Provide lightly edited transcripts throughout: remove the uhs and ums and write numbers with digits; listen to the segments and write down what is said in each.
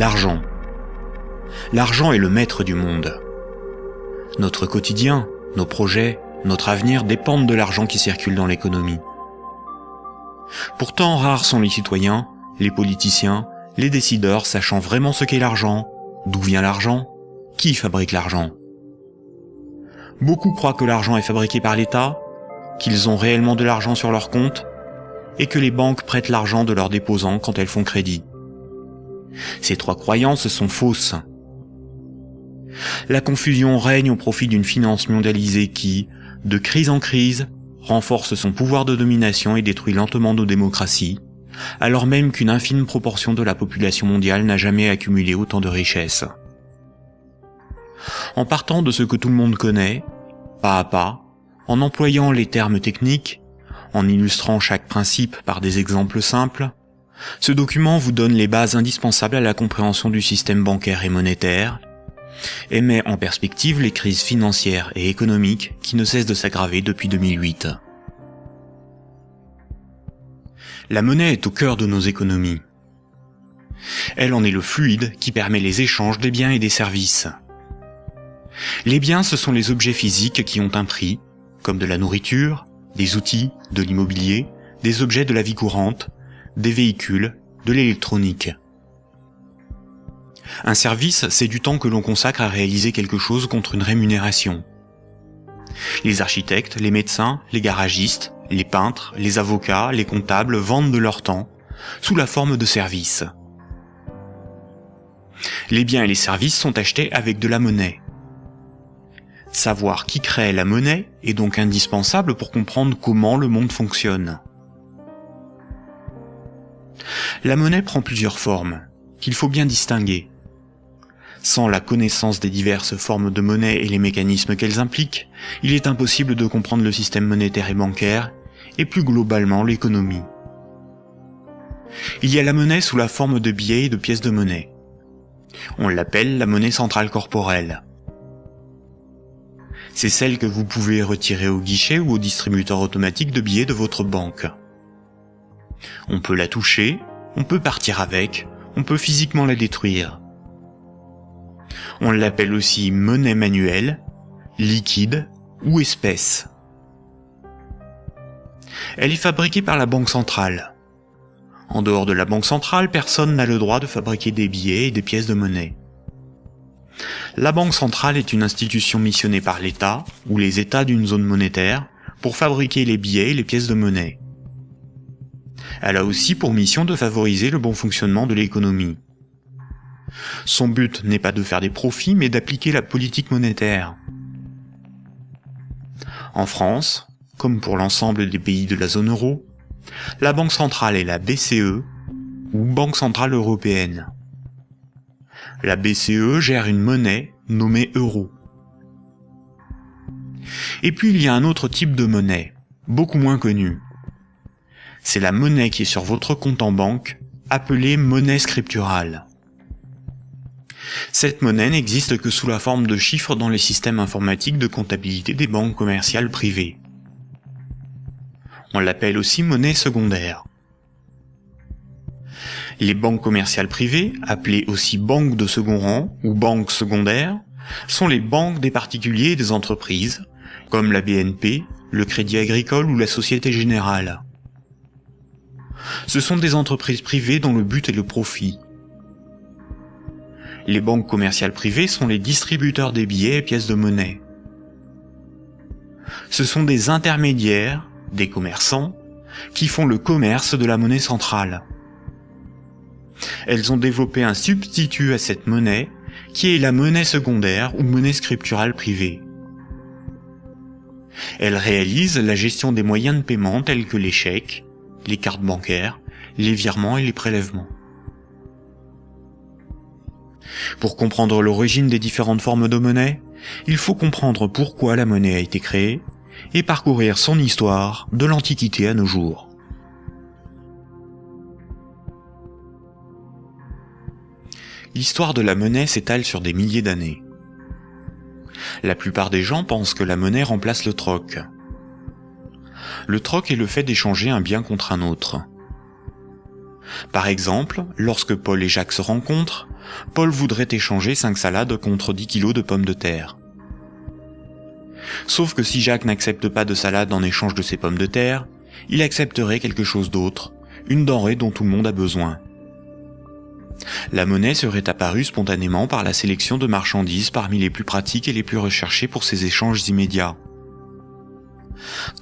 L'argent. L'argent est le maître du monde. Notre quotidien, nos projets, notre avenir dépendent de l'argent qui circule dans l'économie. Pourtant, rares sont les citoyens, les politiciens, les décideurs sachant vraiment ce qu'est l'argent, d'où vient l'argent, qui fabrique l'argent. Beaucoup croient que l'argent est fabriqué par l'État, qu'ils ont réellement de l'argent sur leur compte, et que les banques prêtent l'argent de leurs déposants quand elles font crédit. Ces trois croyances sont fausses. La confusion règne au profit d'une finance mondialisée qui, de crise en crise, renforce son pouvoir de domination et détruit lentement nos démocraties, alors même qu'une infime proportion de la population mondiale n'a jamais accumulé autant de richesses. En partant de ce que tout le monde connaît, pas à pas, en employant les termes techniques, en illustrant chaque principe par des exemples simples, ce document vous donne les bases indispensables à la compréhension du système bancaire et monétaire, et met en perspective les crises financières et économiques qui ne cessent de s'aggraver depuis 2008. La monnaie est au cœur de nos économies. Elle en est le fluide qui permet les échanges des biens et des services. Les biens, ce sont les objets physiques qui ont un prix, comme de la nourriture, des outils, de l'immobilier, des objets de la vie courante, des véhicules, de l'électronique. Un service, c'est du temps que l'on consacre à réaliser quelque chose contre une rémunération. Les architectes, les médecins, les garagistes, les peintres, les avocats, les comptables vendent de leur temps, sous la forme de services. Les biens et les services sont achetés avec de la monnaie. Savoir qui crée la monnaie est donc indispensable pour comprendre comment le monde fonctionne. La monnaie prend plusieurs formes, qu'il faut bien distinguer. Sans la connaissance des diverses formes de monnaie et les mécanismes qu'elles impliquent, il est impossible de comprendre le système monétaire et bancaire, et plus globalement l'économie. Il y a la monnaie sous la forme de billets et de pièces de monnaie. On l'appelle la monnaie centrale corporelle. C'est celle que vous pouvez retirer au guichet ou au distributeur automatique de billets de votre banque. On peut la toucher, on peut partir avec, on peut physiquement la détruire. On l'appelle aussi monnaie manuelle, liquide ou espèce. Elle est fabriquée par la Banque centrale. En dehors de la Banque centrale, personne n'a le droit de fabriquer des billets et des pièces de monnaie. La Banque centrale est une institution missionnée par l'État, ou les États d'une zone monétaire, pour fabriquer les billets et les pièces de monnaie. Elle a aussi pour mission de favoriser le bon fonctionnement de l'économie. Son but n'est pas de faire des profits, mais d'appliquer la politique monétaire. En France, comme pour l'ensemble des pays de la zone euro, la Banque centrale est la BCE, ou Banque centrale européenne. La BCE gère une monnaie nommée euro. Et puis il y a un autre type de monnaie, beaucoup moins connu. C'est la monnaie qui est sur votre compte en banque, appelée monnaie scripturale. Cette monnaie n'existe que sous la forme de chiffres dans les systèmes informatiques de comptabilité des banques commerciales privées. On l'appelle aussi monnaie secondaire. Les banques commerciales privées, appelées aussi banques de second rang ou banques secondaires, sont les banques des particuliers et des entreprises, comme la BNP, le Crédit Agricole ou la Société Générale. Ce sont des entreprises privées dont le but est le profit. Les banques commerciales privées sont les distributeurs des billets et pièces de monnaie. Ce sont des intermédiaires, des commerçants, qui font le commerce de la monnaie centrale. Elles ont développé un substitut à cette monnaie, qui est la monnaie secondaire ou monnaie scripturale privée. Elles réalisent la gestion des moyens de paiement tels que les chèques, les cartes bancaires, les virements et les prélèvements. Pour comprendre l'origine des différentes formes de monnaie, il faut comprendre pourquoi la monnaie a été créée et parcourir son histoire de l'Antiquité à nos jours. L'histoire de la monnaie s'étale sur des milliers d'années. La plupart des gens pensent que la monnaie remplace le troc. Le troc est le fait d'échanger un bien contre un autre. Par exemple, lorsque Paul et Jacques se rencontrent, Paul voudrait échanger 5 salades contre 10 kilos de pommes de terre. Sauf que si Jacques n'accepte pas de salade en échange de ses pommes de terre, il accepterait quelque chose d'autre, une denrée dont tout le monde a besoin. La monnaie serait apparue spontanément par la sélection de marchandises parmi les plus pratiques et les plus recherchées pour ces échanges immédiats.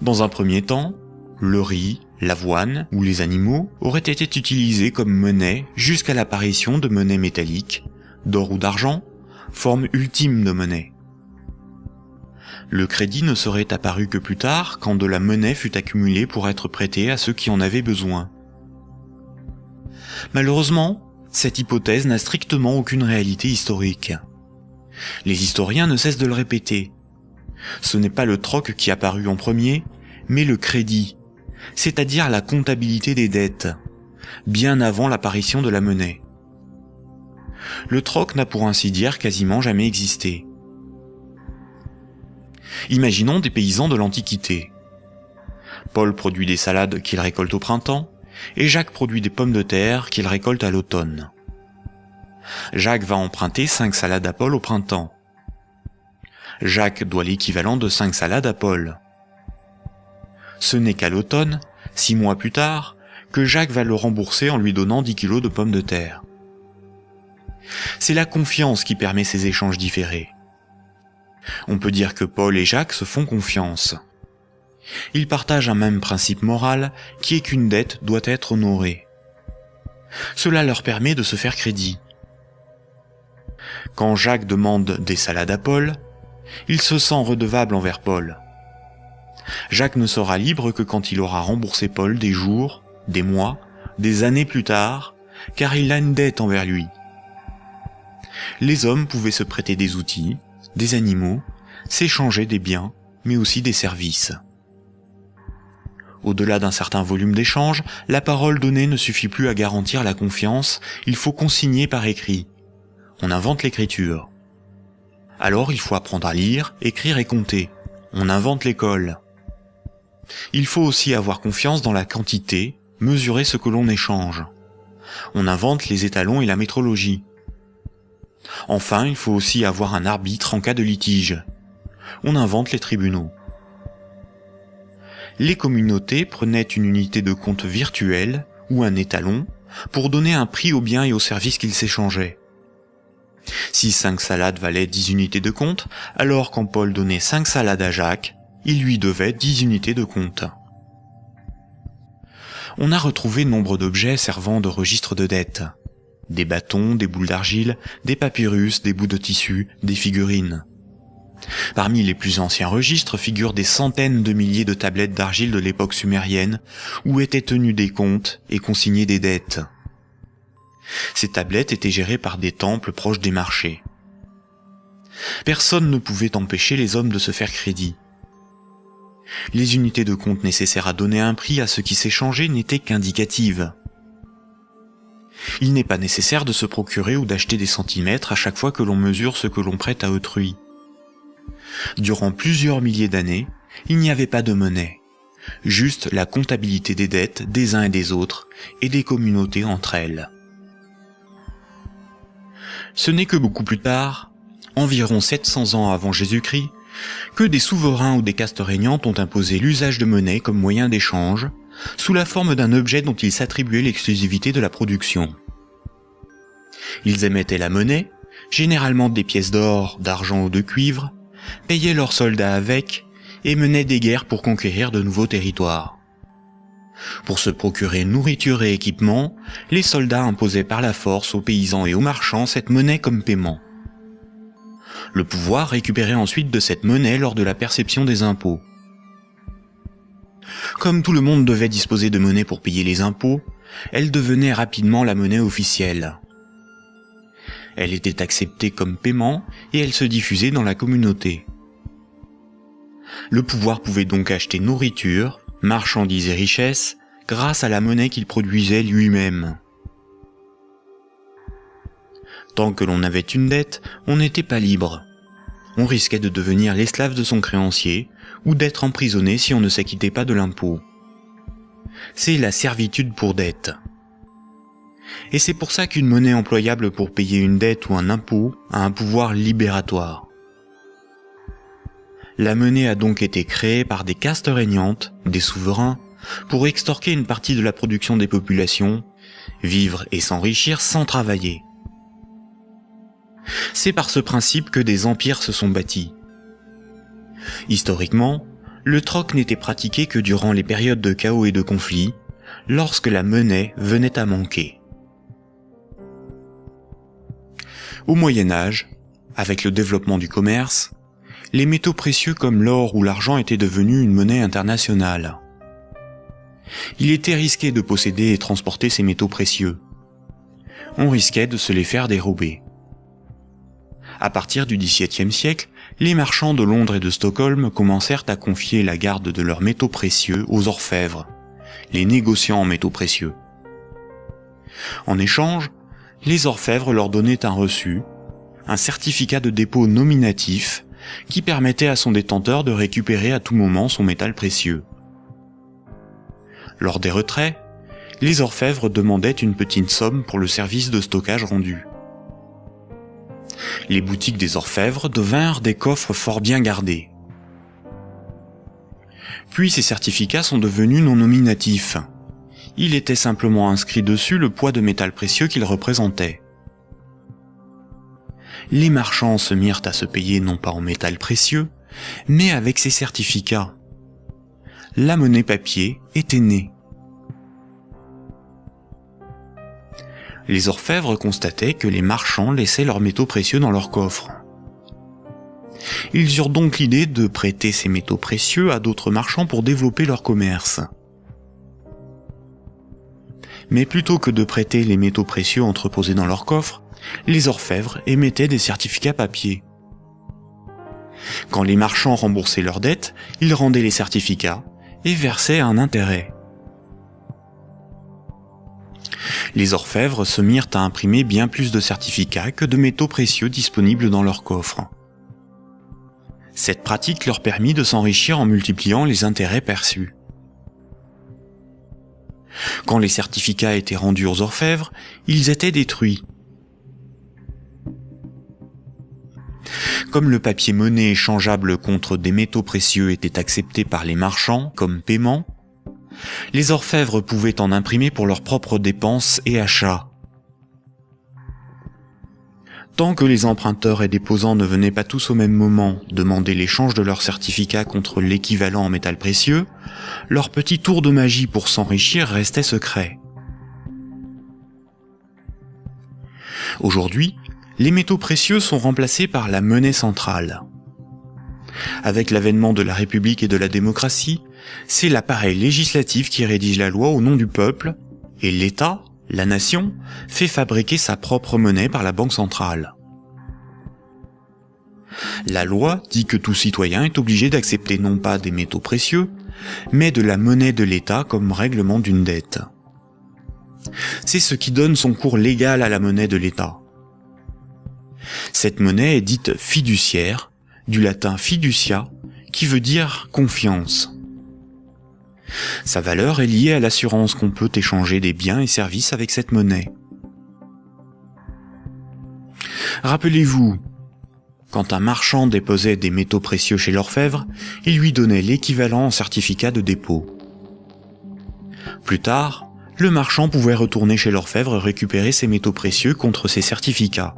Dans un premier temps, le riz, l'avoine ou les animaux auraient été utilisés comme monnaie jusqu'à l'apparition de monnaies métalliques, d'or ou d'argent, forme ultime de monnaie. Le crédit ne serait apparu que plus tard, quand de la monnaie fut accumulée pour être prêtée à ceux qui en avaient besoin. Malheureusement, cette hypothèse n'a strictement aucune réalité historique. Les historiens ne cessent de le répéter. Ce n'est pas le troc qui apparut en premier, mais le crédit, c'est-à-dire la comptabilité des dettes, bien avant l'apparition de la monnaie. Le troc n'a pour ainsi dire quasiment jamais existé. Imaginons des paysans de l'Antiquité. Paul produit des salades qu'il récolte au printemps, et Jacques produit des pommes de terre qu'il récolte à l'automne. Jacques va emprunter 5 salades à Paul au printemps. Jacques doit l'équivalent de 5 salades à Paul. Ce n'est qu'à l'automne, 6 mois plus tard, que Jacques va le rembourser en lui donnant 10 kilos de pommes de terre. C'est la confiance qui permet ces échanges différés. On peut dire que Paul et Jacques se font confiance. Ils partagent un même principe moral qui est qu'une dette doit être honorée. Cela leur permet de se faire crédit. Quand Jacques demande des salades à Paul, il se sent redevable envers Paul. Jacques ne sera libre que quand il aura remboursé Paul des jours, des mois, des années plus tard, car il a une dette envers lui. Les hommes pouvaient se prêter des outils, des animaux, s'échanger des biens, mais aussi des services. Au-delà d'un certain volume d'échanges, la parole donnée ne suffit plus à garantir la confiance, il faut consigner par écrit. On invente l'écriture. Alors il faut apprendre à lire, écrire et compter. On invente l'école. Il faut aussi avoir confiance dans la quantité, mesurer ce que l'on échange. On invente les étalons et la métrologie. Enfin, il faut aussi avoir un arbitre en cas de litige. On invente les tribunaux. Les communautés prenaient une unité de compte virtuelle, ou un étalon, pour donner un prix aux biens et aux services qu'ils s'échangeaient. Si 5 salades valaient 10 unités de compte, alors quand Paul donnait 5 salades à Jacques, il lui devait 10 unités de compte. On a retrouvé nombre d'objets servant de registre de dette. Des bâtons, des boules d'argile, des papyrus, des bouts de tissu, des figurines. Parmi les plus anciens registres figurent des centaines de milliers de tablettes d'argile de l'époque sumérienne où étaient tenus des comptes et consignés des dettes. Ces tablettes étaient gérées par des temples proches des marchés. Personne ne pouvait empêcher les hommes de se faire crédit. Les unités de compte nécessaires à donner un prix à ce qui s'échangeait n'étaient qu'indicatives. Il n'est pas nécessaire de se procurer ou d'acheter des centimètres à chaque fois que l'on mesure ce que l'on prête à autrui. Durant plusieurs milliers d'années, il n'y avait pas de monnaie, juste la comptabilité des dettes des uns et des autres et des communautés entre elles. Ce n'est que beaucoup plus tard, environ 700 ans avant Jésus-Christ, que des souverains ou des castes régnantes ont imposé l'usage de monnaie comme moyen d'échange, sous la forme d'un objet dont ils s'attribuaient l'exclusivité de la production. Ils émettaient la monnaie, généralement des pièces d'or, d'argent ou de cuivre, payaient leurs soldats avec, et menaient des guerres pour conquérir de nouveaux territoires. Pour se procurer nourriture et équipement, les soldats imposaient par la force aux paysans et aux marchands cette monnaie comme paiement. Le pouvoir récupérait ensuite de cette monnaie lors de la perception des impôts. Comme tout le monde devait disposer de monnaie pour payer les impôts, elle devenait rapidement la monnaie officielle. Elle était acceptée comme paiement et elle se diffusait dans la communauté. Le pouvoir pouvait donc acheter nourriture, marchandises et richesses grâce à la monnaie qu'il produisait lui-même. Tant que l'on avait une dette, on n'était pas libre. On risquait de devenir l'esclave de son créancier ou d'être emprisonné si on ne s'acquittait pas de l'impôt. C'est la servitude pour dette. Et c'est pour ça qu'une monnaie employable pour payer une dette ou un impôt a un pouvoir libératoire. La monnaie a donc été créée par des castes régnantes, des souverains, pour extorquer une partie de la production des populations, vivre et s'enrichir sans travailler. C'est par ce principe que des empires se sont bâtis. Historiquement, le troc n'était pratiqué que durant les périodes de chaos et de conflits, lorsque la monnaie venait à manquer. Au Moyen Âge, avec le développement du commerce, les métaux précieux comme l'or ou l'argent étaient devenus une monnaie internationale. Il était risqué de posséder et transporter ces métaux précieux. On risquait de se les faire dérober. À partir du XVIIe siècle, les marchands de Londres et de Stockholm commencèrent à confier la garde de leurs métaux précieux aux orfèvres, les négociants en métaux précieux. En échange, les orfèvres leur donnaient un reçu, un certificat de dépôt nominatif qui permettait à son détenteur de récupérer à tout moment son métal précieux. Lors des retraits, les orfèvres demandaient une petite somme pour le service de stockage rendu. Les boutiques des orfèvres devinrent des coffres fort bien gardés. Puis ces certificats sont devenus non nominatifs. Il était simplement inscrit dessus le poids de métal précieux qu'ils représentaient. Les marchands se mirent à se payer non pas en métal précieux, mais avec ces certificats. La monnaie papier était née. Les orfèvres constataient que les marchands laissaient leurs métaux précieux dans leurs coffres. Ils eurent donc l'idée de prêter ces métaux précieux à d'autres marchands pour développer leur commerce. Mais plutôt que de prêter les métaux précieux entreposés dans leurs coffres, les orfèvres émettaient des certificats papier. Quand les marchands remboursaient leurs dettes, ils rendaient les certificats et versaient un intérêt. Les orfèvres se mirent à imprimer bien plus de certificats que de métaux précieux disponibles dans leurs coffres. Cette pratique leur permit de s'enrichir en multipliant les intérêts perçus. Quand les certificats étaient rendus aux orfèvres, ils étaient détruits. Comme le papier monnaie échangeable contre des métaux précieux était accepté par les marchands comme paiement, les orfèvres pouvaient en imprimer pour leurs propres dépenses et achats. Tant que les emprunteurs et déposants ne venaient pas tous au même moment demander l'échange de leurs certificats contre l'équivalent en métal précieux, leur petit tour de magie pour s'enrichir restait secret. Aujourd'hui, les métaux précieux sont remplacés par la monnaie centrale. Avec l'avènement de la République et de la démocratie, c'est l'appareil législatif qui rédige la loi au nom du peuple, et l'État, la nation, fait fabriquer sa propre monnaie par la Banque centrale. La loi dit que tout citoyen est obligé d'accepter non pas des métaux précieux, mais de la monnaie de l'État comme règlement d'une dette. C'est ce qui donne son cours légal à la monnaie de l'État. Cette monnaie est dite fiduciaire, du latin fiducia, qui veut dire confiance. Sa valeur est liée à l'assurance qu'on peut échanger des biens et services avec cette monnaie. Rappelez-vous, quand un marchand déposait des métaux précieux chez l'orfèvre, il lui donnait l'équivalent en certificat de dépôt. Plus tard, le marchand pouvait retourner chez l'orfèvre et récupérer ses métaux précieux contre ses certificats.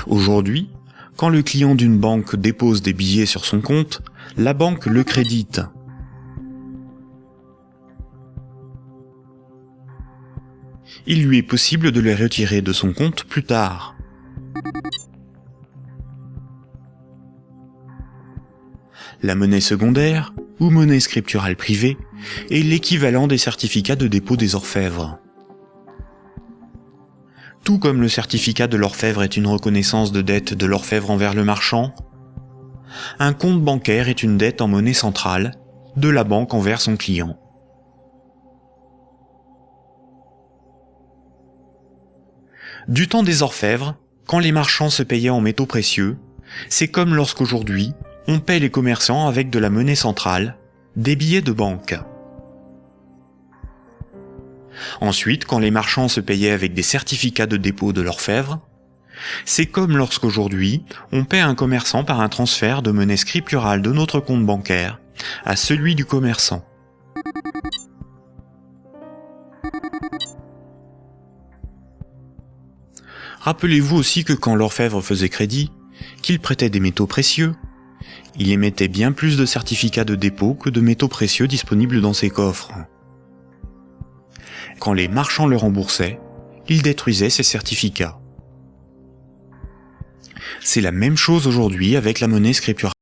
Aujourd'hui, quand le client d'une banque dépose des billets sur son compte, la banque le crédite. Il lui est possible de les retirer de son compte plus tard. La monnaie secondaire, ou monnaie scripturale privée, est l'équivalent des certificats de dépôt des orfèvres. Tout comme le certificat de l'orfèvre est une reconnaissance de dette de l'orfèvre envers le marchand, un compte bancaire est une dette en monnaie centrale de la banque envers son client. Du temps des orfèvres, quand les marchands se payaient en métaux précieux, c'est comme lorsqu'aujourd'hui, on paie les commerçants avec de la monnaie centrale, des billets de banque. Ensuite, quand les marchands se payaient avec des certificats de dépôt de l'orfèvre, c'est comme lorsqu'aujourd'hui, on paie un commerçant par un transfert de monnaie scripturale de notre compte bancaire à celui du commerçant. Rappelez-vous aussi que quand l'orfèvre faisait crédit, qu'il prêtait des métaux précieux, il émettait bien plus de certificats de dépôt que de métaux précieux disponibles dans ses coffres. Quand les marchands le remboursaient, il détruisait ces certificats. C'est la même chose aujourd'hui avec la monnaie scripturale.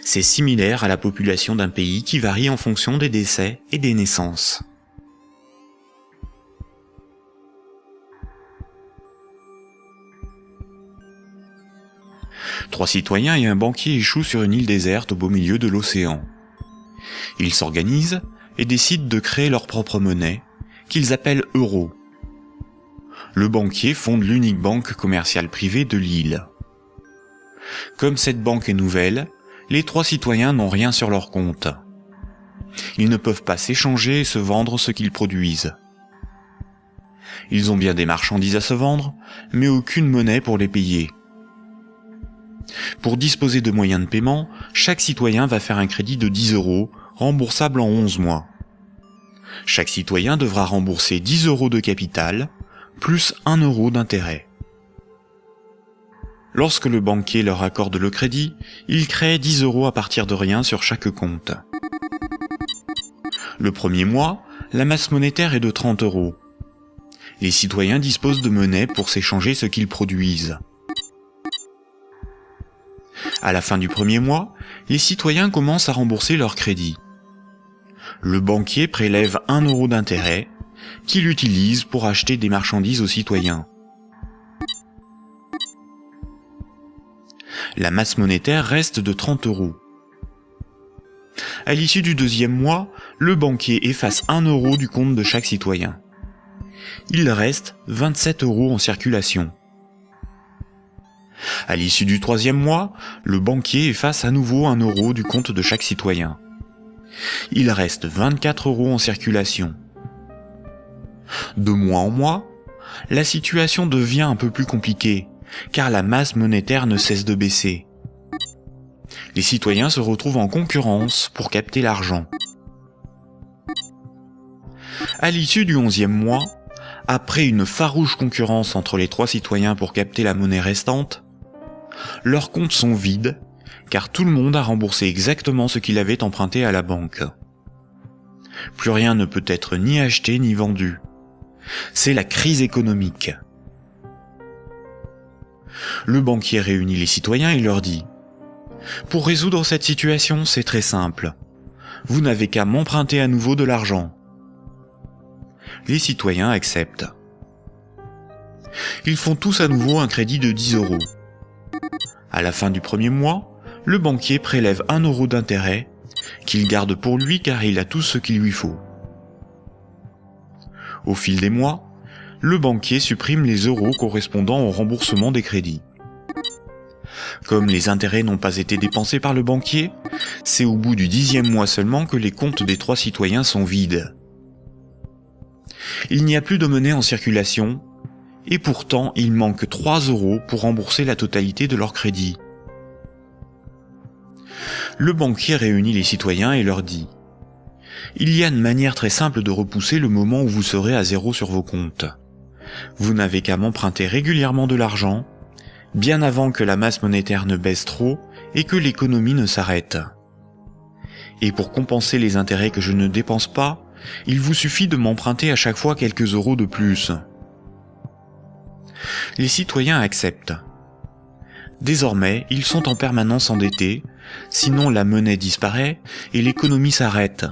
C'est similaire à la population d'un pays qui varie en fonction des décès et des naissances. Trois citoyens et un banquier échouent sur une île déserte au beau milieu de l'océan. Ils s'organisent et décident de créer leur propre monnaie, qu'ils appellent euro. Le banquier fonde l'unique banque commerciale privée de l'île. Comme cette banque est nouvelle, les trois citoyens n'ont rien sur leur compte. Ils ne peuvent pas s'échanger et se vendre ce qu'ils produisent. Ils ont bien des marchandises à se vendre, mais aucune monnaie pour les payer. Pour disposer de moyens de paiement, chaque citoyen va faire un crédit de 10 €, remboursable en 11 mois. Chaque citoyen devra rembourser 10 € de capital, plus 1 € d'intérêt. Lorsque le banquier leur accorde le crédit, il crée 10 € à partir de rien sur chaque compte. Le premier mois, la masse monétaire est de 30 €. Les citoyens disposent de monnaie pour s'échanger ce qu'ils produisent. À la fin du premier mois, les citoyens commencent à rembourser leur crédit. Le banquier prélève 1 € d'intérêt, qu'il utilise pour acheter des marchandises aux citoyens. La masse monétaire reste de 30 €. À l'issue du deuxième mois, le banquier efface 1 € du compte de chaque citoyen. Il reste 27 € en circulation. À l'issue du troisième mois, le banquier efface à nouveau 1 € du compte de chaque citoyen. Il reste 24 € en circulation. De mois en mois, la situation devient un peu plus compliquée, car la masse monétaire ne cesse de baisser. Les citoyens se retrouvent en concurrence pour capter l'argent. À l'issue du 11e mois, après une farouche concurrence entre les trois citoyens pour capter la monnaie restante, leurs comptes sont vides, car tout le monde a remboursé exactement ce qu'il avait emprunté à la banque. Plus rien ne peut être ni acheté ni vendu. C'est la crise économique. Le banquier réunit les citoyens et leur dit : « Pour résoudre cette situation, c'est très simple. Vous n'avez qu'à m'emprunter à nouveau de l'argent. » Les citoyens acceptent. Ils font tous à nouveau un crédit de 10 €. À la fin du premier mois, le banquier prélève 1 € d'intérêt, qu'il garde pour lui car il a tout ce qu'il lui faut. Au fil des mois, le banquier supprime les euros correspondant au remboursement des crédits. Comme les intérêts n'ont pas été dépensés par le banquier, c'est au bout du 10e mois seulement que les comptes des trois citoyens sont vides. Il n'y a plus de monnaie en circulation, et pourtant il manque 3 € pour rembourser la totalité de leur crédit. Le banquier réunit les citoyens et leur dit : « Il y a une manière très simple de repousser le moment où vous serez à zéro sur vos comptes. Vous n'avez qu'à m'emprunter régulièrement de l'argent, bien avant que la masse monétaire ne baisse trop et que l'économie ne s'arrête. Et pour compenser les intérêts que je ne dépense pas, il vous suffit de m'emprunter à chaque fois quelques euros de plus. » Les citoyens acceptent. Désormais, ils sont en permanence endettés, sinon la monnaie disparaît et l'économie s'arrête.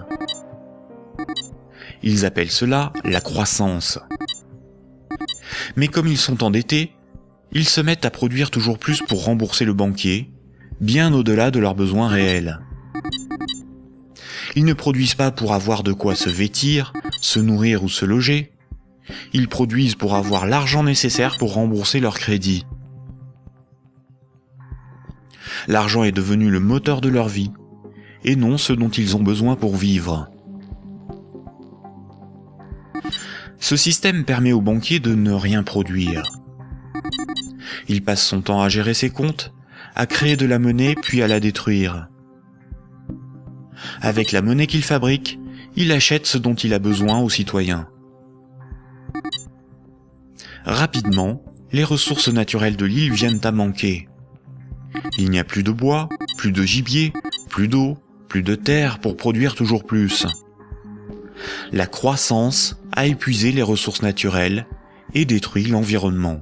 Ils appellent cela la croissance. Mais comme ils sont endettés, ils se mettent à produire toujours plus pour rembourser le banquier, bien au-delà de leurs besoins réels. Ils ne produisent pas pour avoir de quoi se vêtir, se nourrir ou se loger. Ils produisent pour avoir l'argent nécessaire pour rembourser leur crédit. L'argent est devenu le moteur de leur vie, et non ce dont ils ont besoin pour vivre. Ce système permet au banquier de ne rien produire. Il passe son temps à gérer ses comptes, à créer de la monnaie puis à la détruire. Avec la monnaie qu'il fabrique, il achète ce dont il a besoin aux citoyens. Rapidement, les ressources naturelles de l'île viennent à manquer. Il n'y a plus de bois, plus de gibier, plus d'eau, plus de terre pour produire toujours plus. La croissance a épuisé les ressources naturelles et détruit l'environnement.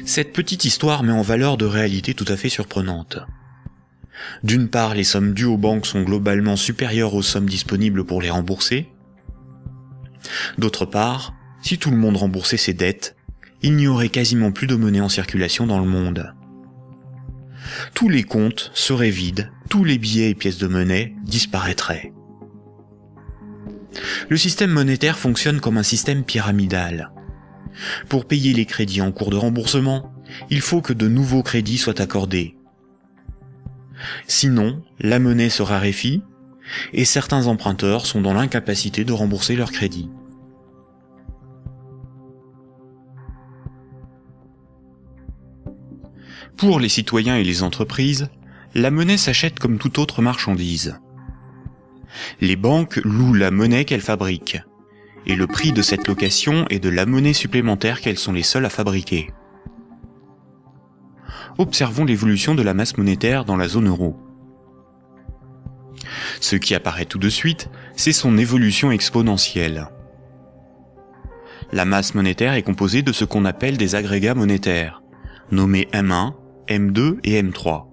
Cette petite histoire met en valeur de réalités tout à fait surprenantes. D'une part, les sommes dues aux banques sont globalement supérieures aux sommes disponibles pour les rembourser. D'autre part, si tout le monde remboursait ses dettes, il n'y aurait quasiment plus de monnaie en circulation dans le monde. Tous les comptes seraient vides, tous les billets et pièces de monnaie disparaîtraient. Le système monétaire fonctionne comme un système pyramidal. Pour payer les crédits en cours de remboursement, il faut que de nouveaux crédits soient accordés. Sinon, la monnaie se raréfie et certains emprunteurs sont dans l'incapacité de rembourser leurs crédits. Pour les citoyens et les entreprises, la monnaie s'achète comme toute autre marchandise. Les banques louent la monnaie qu'elles fabriquent, et le prix de cette location est de la monnaie supplémentaire qu'elles sont les seules à fabriquer. Observons l'évolution de la masse monétaire dans la zone euro. Ce qui apparaît tout de suite, c'est son évolution exponentielle. La masse monétaire est composée de ce qu'on appelle des agrégats monétaires, nommés M1, M2 et M3.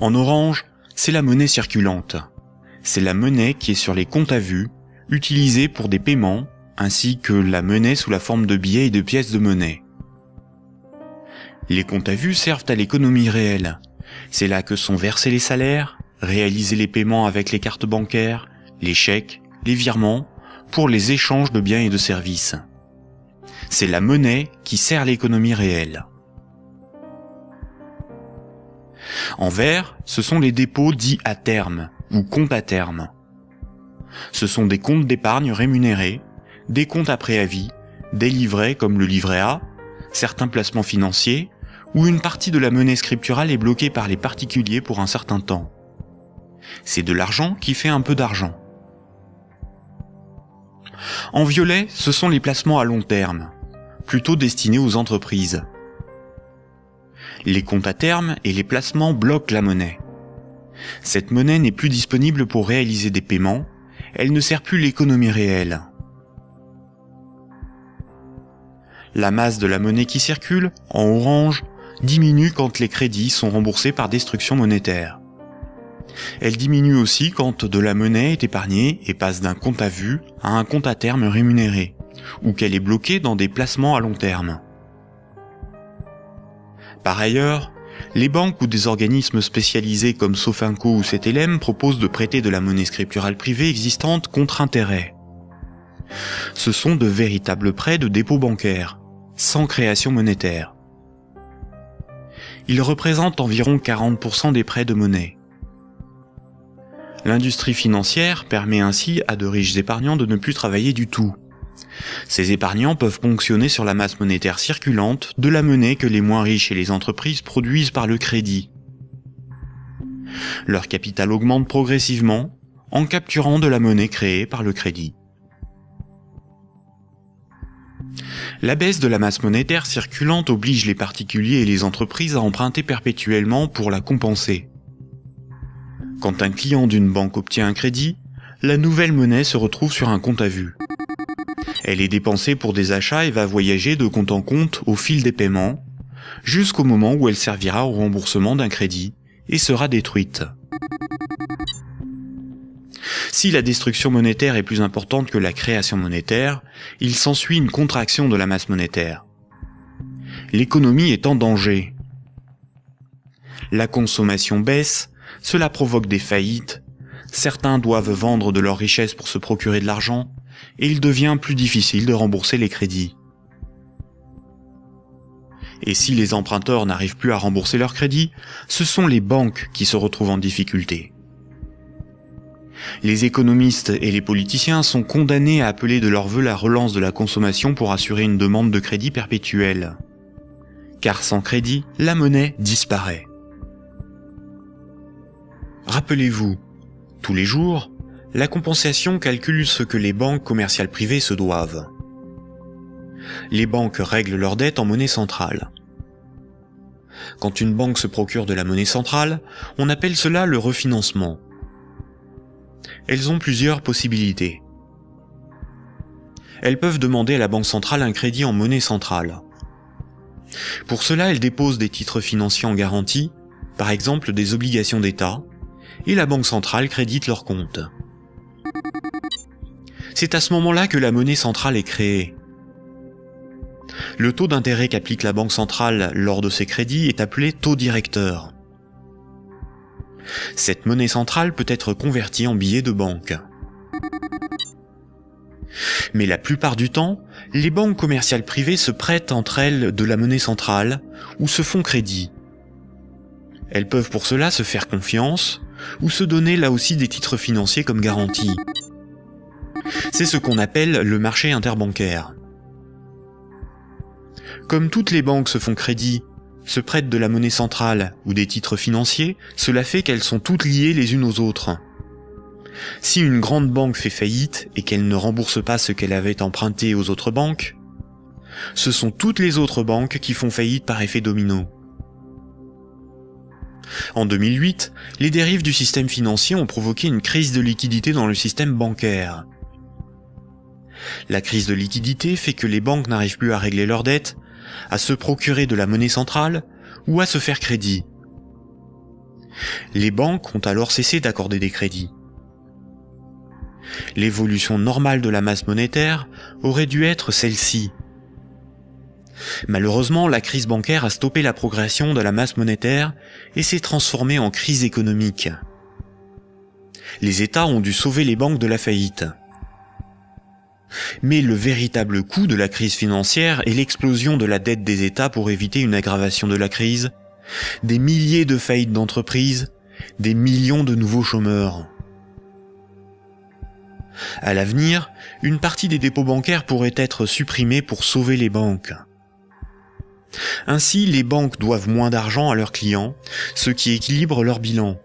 En orange, c'est la monnaie circulante. C'est la monnaie qui est sur les comptes à vue, utilisée pour des paiements, ainsi que la monnaie sous la forme de billets et de pièces de monnaie. Les comptes à vue servent à l'économie réelle. C'est là que sont versés les salaires, réalisés les paiements avec les cartes bancaires, les chèques, les virements, pour les échanges de biens et de services. C'est la monnaie qui sert l'économie réelle. En vert, ce sont les dépôts dits à terme, ou comptes à terme. Ce sont des comptes d'épargne rémunérés, des comptes à préavis, des livrets comme le livret A, certains placements financiers, où une partie de la monnaie scripturale est bloquée par les particuliers pour un certain temps. C'est de l'argent qui fait un peu d'argent. En violet, ce sont les placements à long terme, plutôt destinés aux entreprises. Les comptes à terme et les placements bloquent la monnaie. Cette monnaie n'est plus disponible pour réaliser des paiements, elle ne sert plus l'économie réelle. La masse de la monnaie qui circule, en orange, diminue quand les crédits sont remboursés par destruction monétaire. Elle diminue aussi quand de la monnaie est épargnée et passe d'un compte à vue à un compte à terme rémunéré, ou qu'elle est bloquée dans des placements à long terme. Par ailleurs, les banques ou des organismes spécialisés comme Sofinco ou CTLM proposent de prêter de la monnaie scripturale privée existante contre intérêt. Ce sont de véritables prêts de dépôt bancaire, sans création monétaire. Ils représentent environ 40% des prêts de monnaie. L'industrie financière permet ainsi à de riches épargnants de ne plus travailler du tout. Ces épargnants peuvent ponctionner sur la masse monétaire circulante de la monnaie que les moins riches et les entreprises produisent par le crédit. Leur capital augmente progressivement en capturant de la monnaie créée par le crédit. La baisse de la masse monétaire circulante oblige les particuliers et les entreprises à emprunter perpétuellement pour la compenser. Quand un client d'une banque obtient un crédit, la nouvelle monnaie se retrouve sur un compte à vue. Elle est dépensée pour des achats et va voyager de compte en compte au fil des paiements, jusqu'au moment où elle servira au remboursement d'un crédit et sera détruite. Si la destruction monétaire est plus importante que la création monétaire, il s'ensuit une contraction de la masse monétaire. L'économie est en danger. La consommation baisse, cela provoque des faillites, certains doivent vendre de leurs richesses pour se procurer de l'argent, et il devient plus difficile de rembourser les crédits. Et si les emprunteurs n'arrivent plus à rembourser leurs crédits, ce sont les banques qui se retrouvent en difficulté. Les économistes et les politiciens sont condamnés à appeler de leur vœu la relance de la consommation pour assurer une demande de crédit perpétuelle. Car sans crédit, la monnaie disparaît. Rappelez-vous, tous les jours, la compensation calcule ce que les banques commerciales privées se doivent. Les banques règlent leurs dettes en monnaie centrale. Quand une banque se procure de la monnaie centrale, on appelle cela le refinancement. Elles ont plusieurs possibilités. Elles peuvent demander à la banque centrale un crédit en monnaie centrale. Pour cela, elles déposent des titres financiers en garantie, par exemple des obligations d'État, et la Banque centrale crédite leurs comptes. C'est à ce moment-là que la monnaie centrale est créée. Le taux d'intérêt qu'applique la Banque centrale lors de ces crédits est appelé taux directeur. Cette monnaie centrale peut être convertie en billets de banque. Mais la plupart du temps, les banques commerciales privées se prêtent entre elles de la monnaie centrale ou se font crédit. Elles peuvent pour cela se faire confiance ou se donner là aussi des titres financiers comme garantie. C'est ce qu'on appelle le marché interbancaire. Comme toutes les banques se font crédit, se prêtent de la monnaie centrale ou des titres financiers, cela fait qu'elles sont toutes liées les unes aux autres. Si une grande banque fait faillite et qu'elle ne rembourse pas ce qu'elle avait emprunté aux autres banques, ce sont toutes les autres banques qui font faillite par effet domino. En 2008, les dérives du système financier ont provoqué une crise de liquidité dans le système bancaire. La crise de liquidité fait que les banques n'arrivent plus à régler leurs dettes, à se procurer de la monnaie centrale ou à se faire crédit. Les banques ont alors cessé d'accorder des crédits. L'évolution normale de la masse monétaire aurait dû être celle-ci. Malheureusement, la crise bancaire a stoppé la progression de la masse monétaire et s'est transformée en crise économique. Les États ont dû sauver les banques de la faillite. Mais le véritable coût de la crise financière est l'explosion de la dette des États pour éviter une aggravation de la crise, des milliers de faillites d'entreprises, des millions de nouveaux chômeurs. À l'avenir, une partie des dépôts bancaires pourrait être supprimée pour sauver les banques. Ainsi, les banques doivent moins d'argent à leurs clients, ce qui équilibre leur bilan.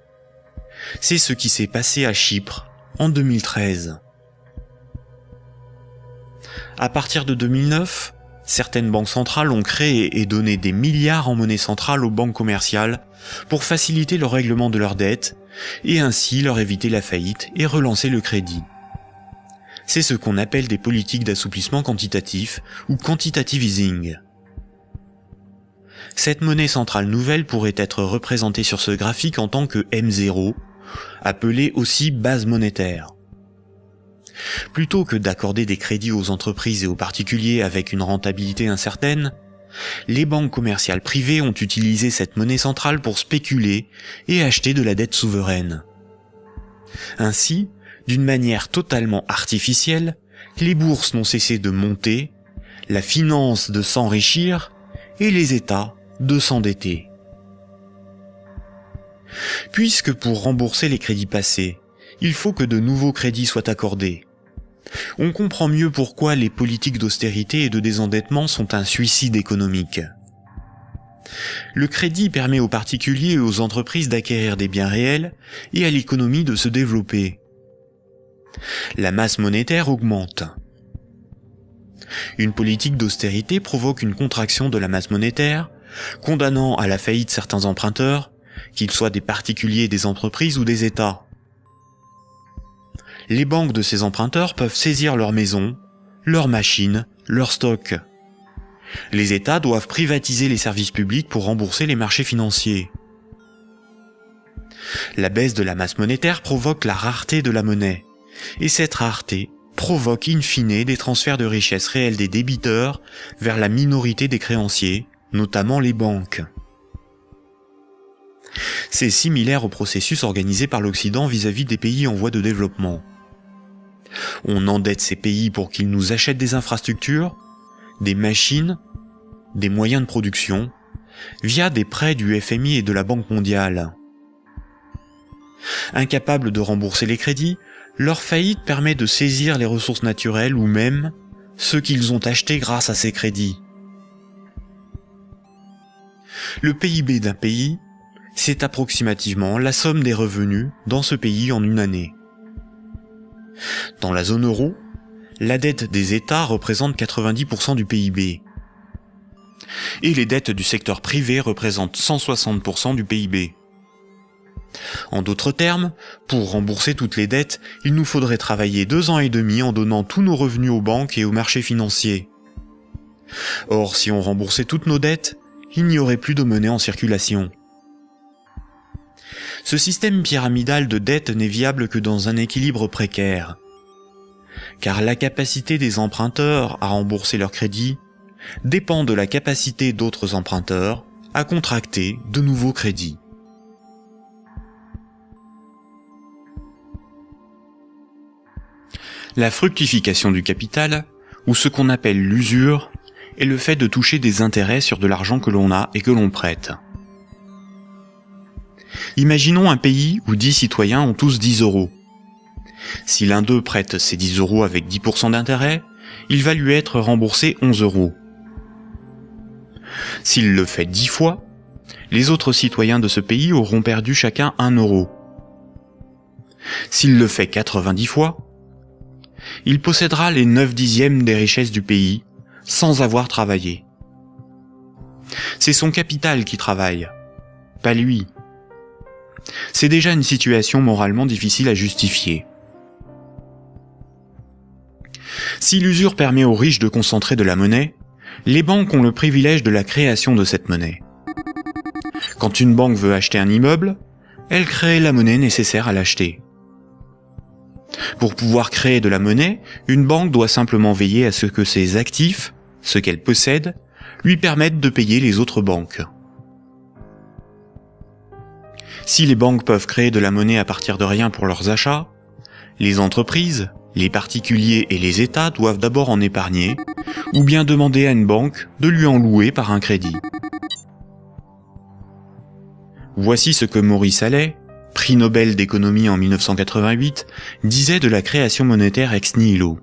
C'est ce qui s'est passé à Chypre en 2013. À partir de 2009, certaines banques centrales ont créé et donné des milliards en monnaie centrale aux banques commerciales pour faciliter le règlement de leurs dettes et ainsi leur éviter la faillite et relancer le crédit. C'est ce qu'on appelle des politiques d'assouplissement quantitatif ou quantitative easing. Cette monnaie centrale nouvelle pourrait être représentée sur ce graphique en tant que M0, appelée aussi base monétaire. Plutôt que d'accorder des crédits aux entreprises et aux particuliers avec une rentabilité incertaine, les banques commerciales privées ont utilisé cette monnaie centrale pour spéculer et acheter de la dette souveraine. Ainsi, d'une manière totalement artificielle, les bourses n'ont cessé de monter, la finance de s'enrichir et les États de s'endetter. Puisque pour rembourser les crédits passés, il faut que de nouveaux crédits soient accordés, on comprend mieux pourquoi les politiques d'austérité et de désendettement sont un suicide économique. Le crédit permet aux particuliers et aux entreprises d'acquérir des biens réels et à l'économie de se développer. La masse monétaire augmente. Une politique d'austérité provoque une contraction de la masse monétaire, condamnant à la faillite certains emprunteurs, qu'ils soient des particuliers, des entreprises ou des États. Les banques de ces emprunteurs peuvent saisir leurs maisons, leurs machines, leurs stocks. Les États doivent privatiser les services publics pour rembourser les marchés financiers. La baisse de la masse monétaire provoque la rareté de la monnaie, et cette rareté provoque in fine des transferts de richesses réelles des débiteurs vers la minorité des créanciers, notamment les banques. C'est similaire au processus organisé par l'Occident vis-à-vis des pays en voie de développement. On endette ces pays pour qu'ils nous achètent des infrastructures, des machines, des moyens de production, via des prêts du FMI et de la Banque mondiale. Incapables de rembourser les crédits, leur faillite permet de saisir les ressources naturelles ou même ceux qu'ils ont achetés grâce à ces crédits. Le PIB d'un pays, c'est approximativement la somme des revenus dans ce pays en une année. Dans la zone euro, la dette des États représente 90% du PIB. Et les dettes du secteur privé représentent 160% du PIB. En d'autres termes, pour rembourser toutes les dettes, il nous faudrait travailler 2 ans et demi en donnant tous nos revenus aux banques et aux marchés financiers. Or, si on remboursait toutes nos dettes, il n'y aurait plus de monnaie en circulation. Ce système pyramidal de dette n'est viable que dans un équilibre précaire, car la capacité des emprunteurs à rembourser leurs crédits dépend de la capacité d'autres emprunteurs à contracter de nouveaux crédits. La fructification du capital, ou ce qu'on appelle l'usure, est le fait de toucher des intérêts sur de l'argent que l'on a et que l'on prête. Imaginons un pays où 10 citoyens ont tous 10 euros. Si l'un d'eux prête ces 10 euros avec 10% d'intérêt, il va lui être remboursé 11 euros. S'il le fait 10 fois, les autres citoyens de ce pays auront perdu chacun 1 euro. S'il le fait 90 fois, il possédera les 9/10 des richesses du pays, sans avoir travaillé. C'est son capital qui travaille, pas lui. C'est déjà une situation moralement difficile à justifier. Si l'usure permet aux riches de concentrer de la monnaie, les banques ont le privilège de la création de cette monnaie. Quand une banque veut acheter un immeuble, elle crée la monnaie nécessaire à l'acheter. Pour pouvoir créer de la monnaie, une banque doit simplement veiller à ce que ses actifs, ce qu'elle possède, lui permettent de payer les autres banques. Si les banques peuvent créer de la monnaie à partir de rien pour leurs achats, les entreprises, les particuliers et les États doivent d'abord en épargner, ou bien demander à une banque de lui en louer par un crédit. Voici ce que Maurice Allais, prix Nobel d'économie en 1988, disait de la création monétaire ex nihilo.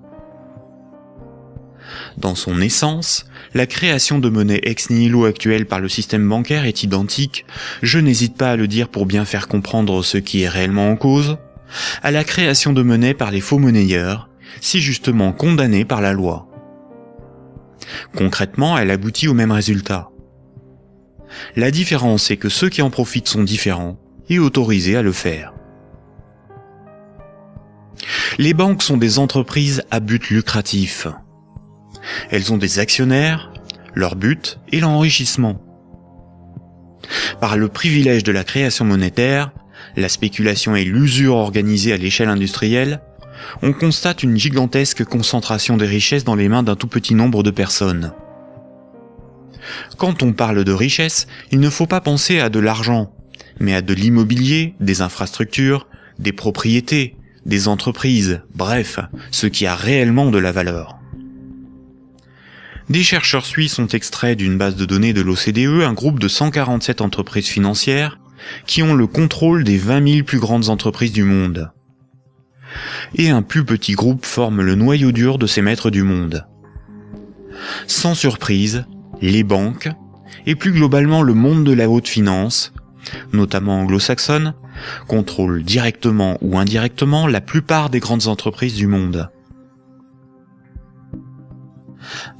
Dans son essence, la création de monnaie ex nihilo actuelle par le système bancaire est identique, je n'hésite pas à le dire pour bien faire comprendre ce qui est réellement en cause, à la création de monnaie par les faux monnayeurs, si justement condamnés par la loi. Concrètement, elle aboutit au même résultat. La différence est que ceux qui en profitent sont différents et autorisés à le faire. Les banques sont des entreprises à but lucratif. Elles ont des actionnaires, leur but est l'enrichissement. Par le privilège de la création monétaire, la spéculation et l'usure organisée à l'échelle industrielle, on constate une gigantesque concentration des richesses dans les mains d'un tout petit nombre de personnes. Quand on parle de richesse, il ne faut pas penser à de l'argent, mais à de l'immobilier, des infrastructures, des propriétés, des entreprises, bref, ce qui a réellement de la valeur. Des chercheurs suisses ont extrait d'une base de données de l'OCDE un groupe de 147 entreprises financières qui ont le contrôle des 20 000 plus grandes entreprises du monde. Et un plus petit groupe forme le noyau dur de ces maîtres du monde. Sans surprise, les banques, et plus globalement le monde de la haute finance, notamment anglo-saxonne, contrôlent directement ou indirectement la plupart des grandes entreprises du monde.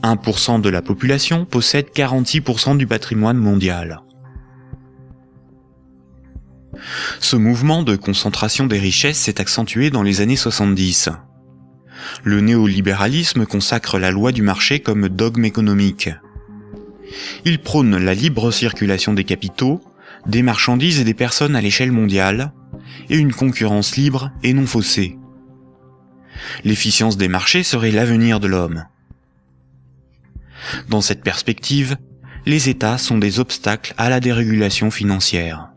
1% de la population possède 46% du patrimoine mondial. Ce mouvement de concentration des richesses s'est accentué dans les années 70. Le néolibéralisme consacre la loi du marché comme dogme économique. Il prône la libre circulation des capitaux, des marchandises et des personnes à l'échelle mondiale, et une concurrence libre et non faussée. L'efficience des marchés serait l'avenir de l'homme. Dans cette perspective, les États sont des obstacles à la dérégulation financière.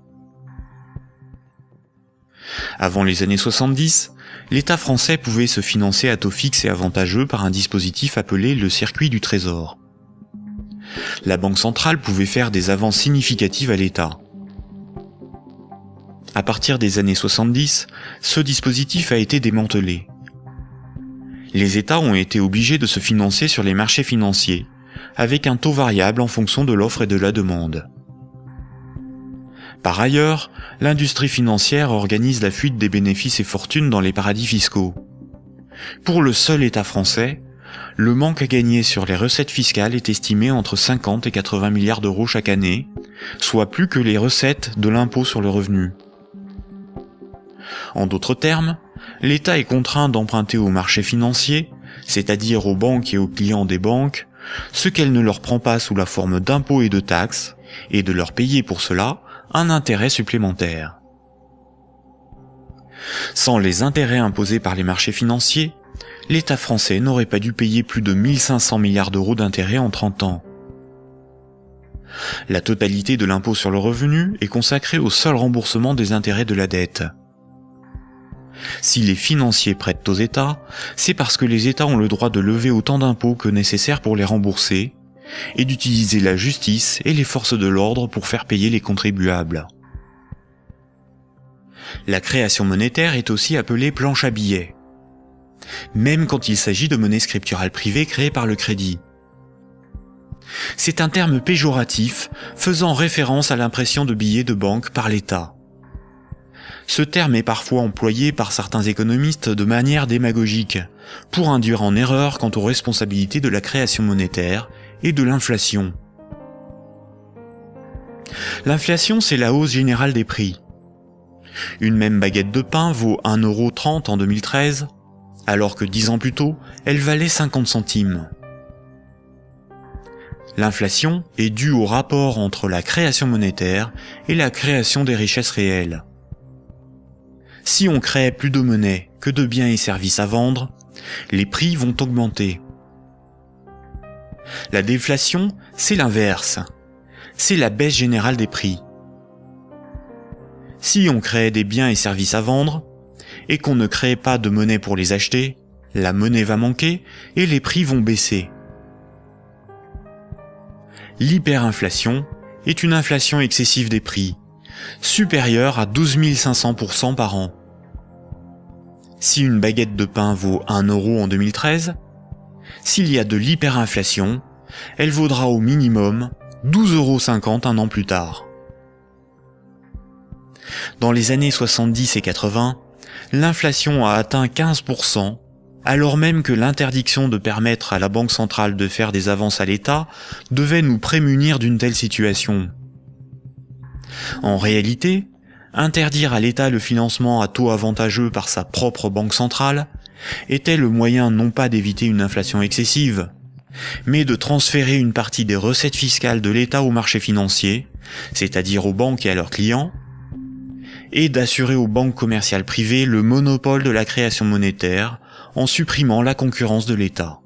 Avant les années 70, l'État français pouvait se financer à taux fixe et avantageux par un dispositif appelé le circuit du trésor. La Banque centrale pouvait faire des avances significatives à l'État. À partir des années 70, ce dispositif a été démantelé. Les États ont été obligés de se financer sur les marchés financiers, avec un taux variable en fonction de l'offre et de la demande. Par ailleurs, l'industrie financière organise la fuite des bénéfices et fortunes dans les paradis fiscaux. Pour le seul État français, le manque à gagner sur les recettes fiscales est estimé entre 50 et 80 milliards d'euros chaque année, soit plus que les recettes de l'impôt sur le revenu. En d'autres termes, l'État est contraint d'emprunter aux marchés financiers, c'est-à-dire aux banques et aux clients des banques, ce qu'elle ne leur prend pas sous la forme d'impôts et de taxes, et de leur payer pour cela un intérêt supplémentaire. Sans les intérêts imposés par les marchés financiers, l'État français n'aurait pas dû payer plus de 1500 milliards d'euros d'intérêts en 30 ans. La totalité de l'impôt sur le revenu est consacrée au seul remboursement des intérêts de la dette. Si les financiers prêtent aux États, c'est parce que les États ont le droit de lever autant d'impôts que nécessaire pour les rembourser, et d'utiliser la justice et les forces de l'ordre pour faire payer les contribuables. La création monétaire est aussi appelée planche à billets, même quand il s'agit de monnaie scripturale privée créée par le crédit. C'est un terme péjoratif faisant référence à l'impression de billets de banque par l'État. Ce terme est parfois employé par certains économistes de manière démagogique, pour induire en erreur quant aux responsabilités de la création monétaire et de l'inflation. L'inflation, c'est la hausse générale des prix. Une même baguette de pain vaut 1,30 € en 2013, alors que 10 ans plus tôt, elle valait 50 centimes. L'inflation est due au rapport entre la création monétaire et la création des richesses réelles. Si on crée plus de monnaie que de biens et services à vendre, les prix vont augmenter. La déflation, c'est l'inverse. C'est la baisse générale des prix. Si on crée des biens et services à vendre, et qu'on ne crée pas de monnaie pour les acheter, la monnaie va manquer et les prix vont baisser. L'hyperinflation est une inflation excessive des prix, supérieure à 12 500% par an. Si une baguette de pain vaut 1 € en 2013, s'il y a de l'hyperinflation, elle vaudra au minimum 12,50 € un an plus tard. Dans les années 70 et 80, l'inflation a atteint 15%, alors même que l'interdiction de permettre à la Banque centrale de faire des avances à l'État devait nous prémunir d'une telle situation. En réalité, interdire à l'État le financement à taux avantageux par sa propre banque centrale était le moyen non pas d'éviter une inflation excessive, mais de transférer une partie des recettes fiscales de l'État aux marchés financiers, c'est-à-dire aux banques et à leurs clients, et d'assurer aux banques commerciales privées le monopole de la création monétaire en supprimant la concurrence de l'État.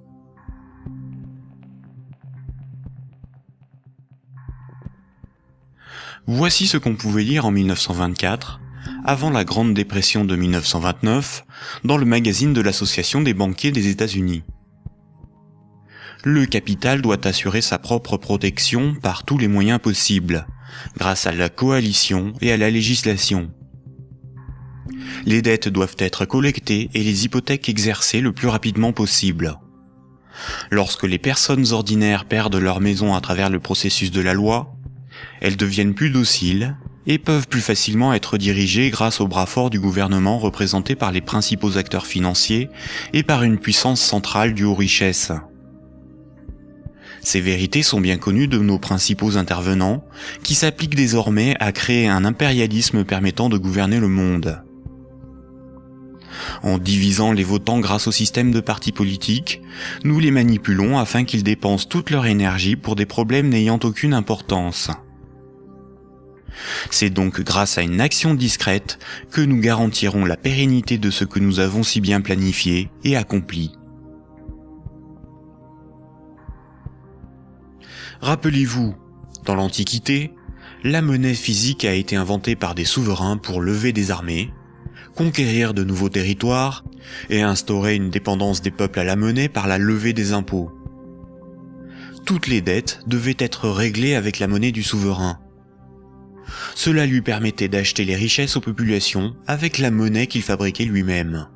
Voici ce qu'on pouvait lire en 1924, avant la Grande Dépression de 1929, dans le magazine de l'Association des banquiers des États-Unis. Le capital doit assurer sa propre protection par tous les moyens possibles, grâce à la coalition et à la législation. Les dettes doivent être collectées et les hypothèques exercées le plus rapidement possible. Lorsque les personnes ordinaires perdent leur maison à travers le processus de la loi, elles deviennent plus dociles et peuvent plus facilement être dirigées grâce au bras fort du gouvernement représenté par les principaux acteurs financiers et par une puissance centrale due aux richesses. Ces vérités sont bien connues de nos principaux intervenants, qui s'appliquent désormais à créer un impérialisme permettant de gouverner le monde. En divisant les votants grâce au système de partis politiques, nous les manipulons afin qu'ils dépensent toute leur énergie pour des problèmes n'ayant aucune importance. C'est donc grâce à une action discrète que nous garantirons la pérennité de ce que nous avons si bien planifié et accompli. Rappelez-vous, dans l'Antiquité, la monnaie physique a été inventée par des souverains pour lever des armées, conquérir de nouveaux territoires et instaurer une dépendance des peuples à la monnaie par la levée des impôts. Toutes les dettes devaient être réglées avec la monnaie du souverain. Cela lui permettait d'acheter les richesses aux populations avec la monnaie qu'il fabriquait lui-même.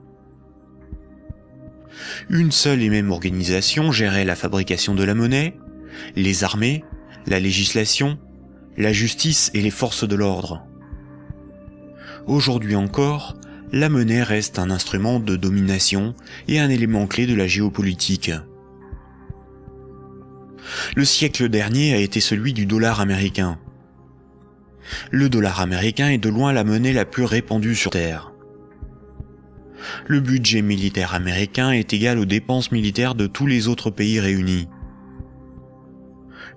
Une seule et même organisation gérait la fabrication de la monnaie, les armées, la législation, la justice et les forces de l'ordre. Aujourd'hui encore, la monnaie reste un instrument de domination et un élément clé de la géopolitique. Le siècle dernier a été celui du dollar américain. Le dollar américain est de loin la monnaie la plus répandue sur Terre. Le budget militaire américain est égal aux dépenses militaires de tous les autres pays réunis.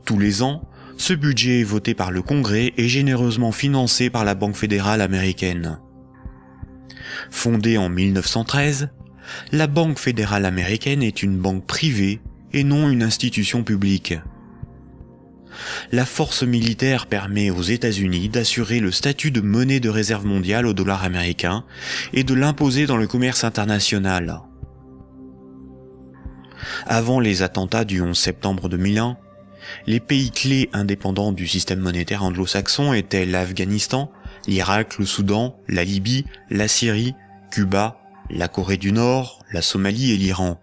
Tous les ans, ce budget est voté par le Congrès et généreusement financé par la Banque fédérale américaine. Fondée en 1913, la Banque fédérale américaine est une banque privée et non une institution publique. La force militaire permet aux États-Unis d'assurer le statut de monnaie de réserve mondiale au dollar américain et de l'imposer dans le commerce international. Avant les attentats du 11 septembre 2001, les pays clés indépendants du système monétaire anglo-saxon étaient l'Afghanistan, l'Irak, le Soudan, la Libye, la Syrie, Cuba, la Corée du Nord, la Somalie et l'Iran.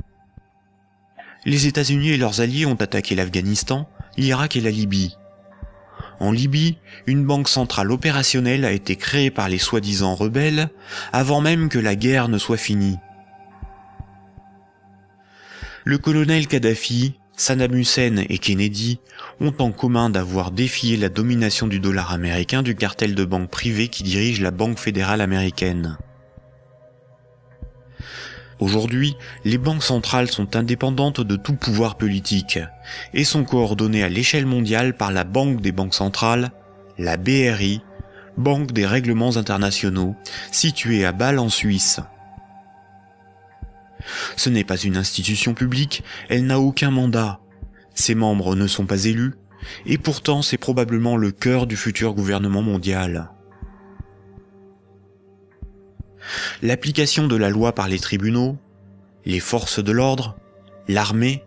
Les États-Unis et leurs alliés ont attaqué l'Afghanistan, l'Irak et la Libye. En Libye, une banque centrale opérationnelle a été créée par les soi-disant rebelles avant même que la guerre ne soit finie. Le colonel Kadhafi, Saddam Hussein et Kennedy ont en commun d'avoir défié la domination du dollar américain du cartel de banques privées qui dirige la Banque fédérale américaine. Aujourd'hui, les banques centrales sont indépendantes de tout pouvoir politique et sont coordonnées à l'échelle mondiale par la Banque des banques centrales, la BRI, Banque des règlements internationaux, située à Bâle en Suisse. Ce n'est pas une institution publique, elle n'a aucun mandat, ses membres ne sont pas élus, et pourtant c'est probablement le cœur du futur gouvernement mondial. L'application de la loi par les tribunaux, les forces de l'ordre, l'armée,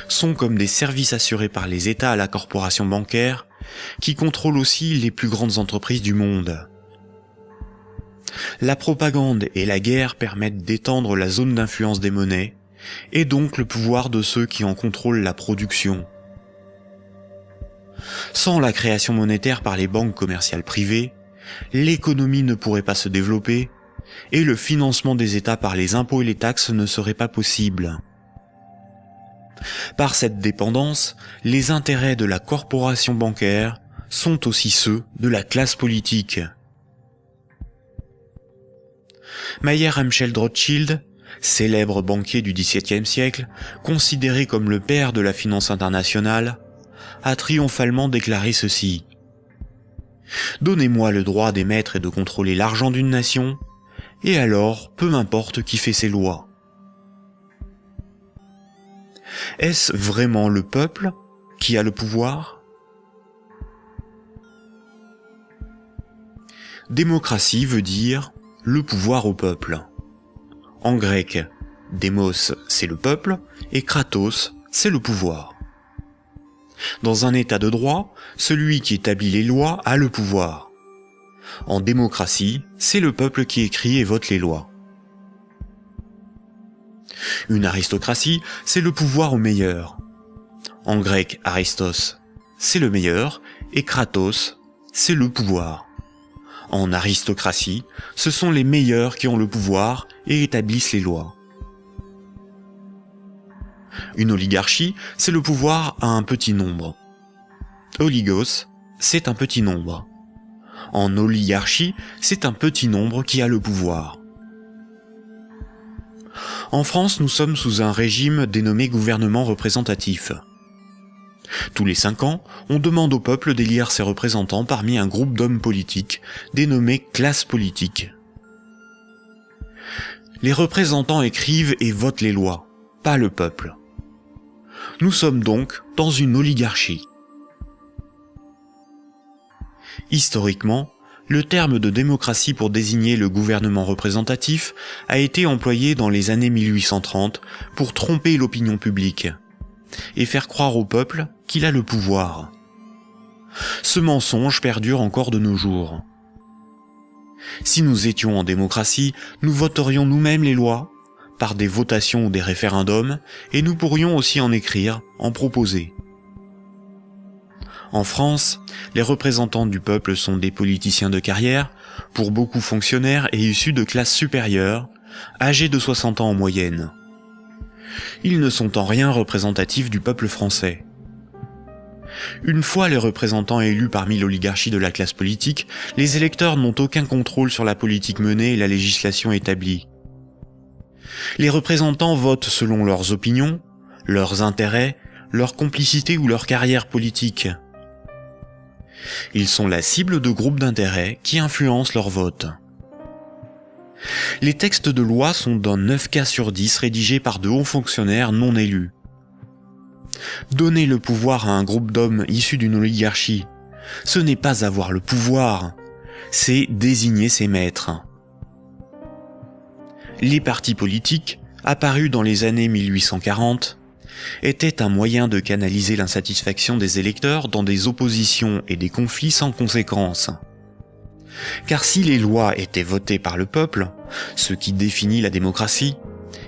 sont comme des services assurés par les États à la corporation bancaire, qui contrôle aussi les plus grandes entreprises du monde. La propagande et la guerre permettent d'étendre la zone d'influence des monnaies, et donc le pouvoir de ceux qui en contrôlent la production. Sans la création monétaire par les banques commerciales privées, l'économie ne pourrait pas se développer, et le financement des États par les impôts et les taxes ne serait pas possible. Par cette dépendance, les intérêts de la corporation bancaire sont aussi ceux de la classe politique. Mayer Amschel Rothschild, célèbre banquier du XVIIe siècle, considéré comme le père de la finance internationale, a triomphalement déclaré ceci. « Donnez-moi le droit d'émettre et de contrôler l'argent d'une nation, et alors peu m'importe qui fait ses lois. » Est-ce vraiment le peuple qui a le pouvoir ? Démocratie veut dire le pouvoir au peuple. En grec, démos c'est le peuple et kratos c'est le pouvoir. Dans un état de droit, celui qui établit les lois a le pouvoir. En démocratie, c'est le peuple qui écrit et vote les lois. Une aristocratie, c'est le pouvoir au meilleur. En grec, aristos, c'est le meilleur, et kratos, c'est le pouvoir. En aristocratie, ce sont les meilleurs qui ont le pouvoir et établissent les lois. Une oligarchie, c'est le pouvoir à un petit nombre. Oligos, c'est un petit nombre. En oligarchie, c'est un petit nombre qui a le pouvoir. En France, nous sommes sous un régime dénommé gouvernement représentatif. Tous les 5 ans, on demande au peuple d'élire ses représentants parmi un groupe d'hommes politiques, dénommé classe politique. Les représentants écrivent et votent les lois, pas le peuple. Nous sommes donc dans une oligarchie. Historiquement, le terme de démocratie pour désigner le gouvernement représentatif a été employé dans les années 1830 pour tromper l'opinion publique et faire croire au peuple qu'il a le pouvoir. Ce mensonge perdure encore de nos jours. Si nous étions en démocratie, nous voterions nous-mêmes les lois, par des votations ou des référendums, et nous pourrions aussi en écrire, en proposer. En France, les représentants du peuple sont des politiciens de carrière, pour beaucoup fonctionnaires et issus de classes supérieures, âgés de 60 ans en moyenne. Ils ne sont en rien représentatifs du peuple français. Une fois les représentants élus parmi l'oligarchie de la classe politique, les électeurs n'ont aucun contrôle sur la politique menée et la législation établie. Les représentants votent selon leurs opinions, leurs intérêts, leur complicité ou leur carrière politique. Ils sont la cible de groupes d'intérêt qui influencent leur vote. Les textes de loi sont dans 9 cas sur 10 rédigés par de hauts fonctionnaires non élus. Donner le pouvoir à un groupe d'hommes issus d'une oligarchie, ce n'est pas avoir le pouvoir, c'est désigner ses maîtres. Les partis politiques, apparus dans les années 1840, étaient un moyen de canaliser l'insatisfaction des électeurs dans des oppositions et des conflits sans conséquences. Car si les lois étaient votées par le peuple, ce qui définit la démocratie,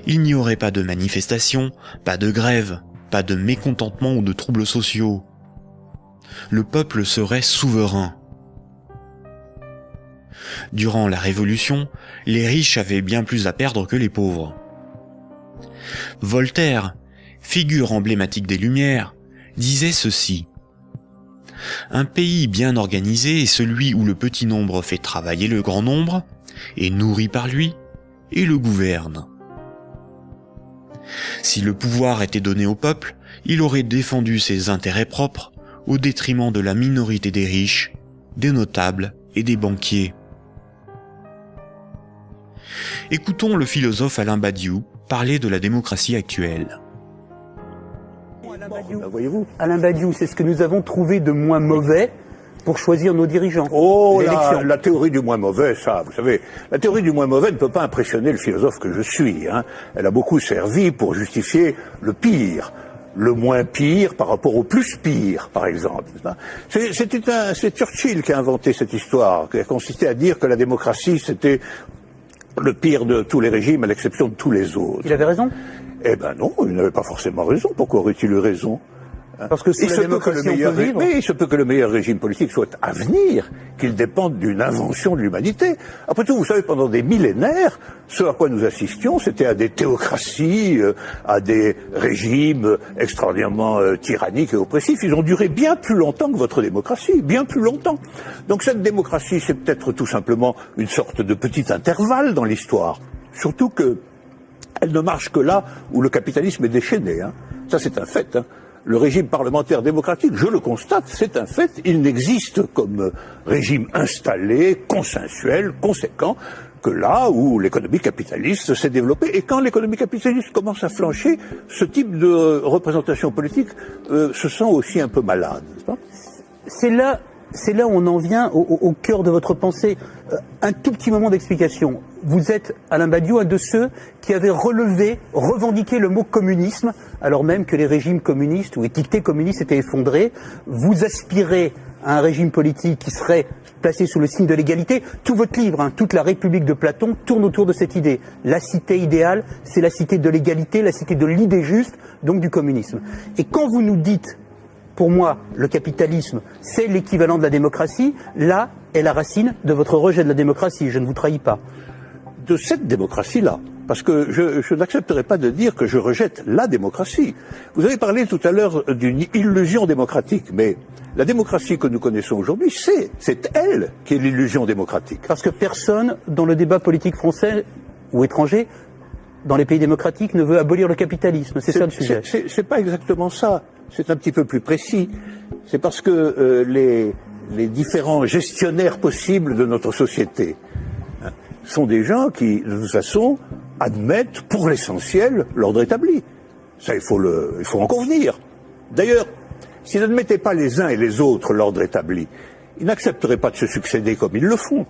il n'y aurait pas de manifestations, pas de grèves, pas de mécontentement ou de troubles sociaux. Le peuple serait souverain. Durant la Révolution, les riches avaient bien plus à perdre que les pauvres. Voltaire, figure emblématique des Lumières, disait ceci: « Un pays bien organisé est celui où le petit nombre fait travailler le grand nombre, est nourri par lui, et le gouverne. » Si le pouvoir était donné au peuple, il aurait défendu ses intérêts propres au détriment de la minorité des riches, des notables et des banquiers. Écoutons le philosophe Alain Badiou parler de la démocratie actuelle. Voyez-vous, Alain Badiou, c'est ce que nous avons trouvé de moins mauvais pour choisir nos dirigeants. Oh, la théorie du moins mauvais, ça, vous savez, la théorie du moins mauvais ne peut pas impressionner le philosophe que je suis. Hein. Elle a beaucoup servi pour justifier le pire, le moins pire par rapport au plus pire, par exemple. C'est Churchill qui a inventé cette histoire, qui a consisté à dire que la démocratie, c'était le pire de tous les régimes, à l'exception de tous les autres. Il avait raison? Eh ben non, il n'avait pas forcément raison. Pourquoi aurait-il eu raison? Parce que sous la démocratie, on peut vivre. Mais il se peut que le meilleur régime politique soit à venir, qu'il dépende d'une invention de l'humanité. Après tout, vous savez, pendant des millénaires, ce à quoi nous assistions, c'était à des théocraties, à des régimes extraordinairement tyranniques et oppressifs. Ils ont duré bien plus longtemps que votre démocratie, bien plus longtemps. Donc cette démocratie, c'est peut-être tout simplement une sorte de petit intervalle dans l'histoire. Surtout que elle ne marche que là où le capitalisme est déchaîné. Hein. Ça, c'est un fait. Hein. Le régime parlementaire démocratique, je le constate, c'est un fait. Il n'existe comme régime installé, consensuel, conséquent, que là où l'économie capitaliste s'est développée. Et quand l'économie capitaliste commence à flancher, ce type de représentation politique se sent aussi un peu malade, n'est-ce pas ? C'est là où on en vient au cœur de votre pensée. Un tout petit moment d'explication. Vous êtes, Alain Badiou, un de ceux qui avaient revendiqué le mot communisme, alors même que les régimes communistes ou étiquetés communistes étaient effondrés. Vous aspirez à un régime politique qui serait placé sous le signe de l'égalité. Tout votre livre, toute la République de Platon, tourne autour de cette idée. La cité idéale, c'est la cité de l'égalité, la cité de l'idée juste, donc du communisme. Et quand vous nous dites, pour moi, le capitalisme, c'est l'équivalent de la démocratie, là est la racine de votre rejet de la démocratie, je ne vous trahis pas. De cette démocratie-là, parce que je n'accepterai pas de dire que je rejette la démocratie. Vous avez parlé tout à l'heure d'une illusion démocratique, mais la démocratie que nous connaissons aujourd'hui, c'est elle qui est l'illusion démocratique. Parce que personne, dans le débat politique français ou étranger, dans les pays démocratiques, ne veut abolir le capitalisme, c'est ça le sujet. C'est pas exactement ça, c'est un petit peu plus précis. C'est parce que les différents gestionnaires possibles de notre société sont des gens qui, de toute façon, admettent pour l'essentiel l'ordre établi. Ça, il faut en convenir. D'ailleurs, s'ils n'admettaient pas les uns et les autres l'ordre établi, ils n'accepteraient pas de se succéder comme ils le font.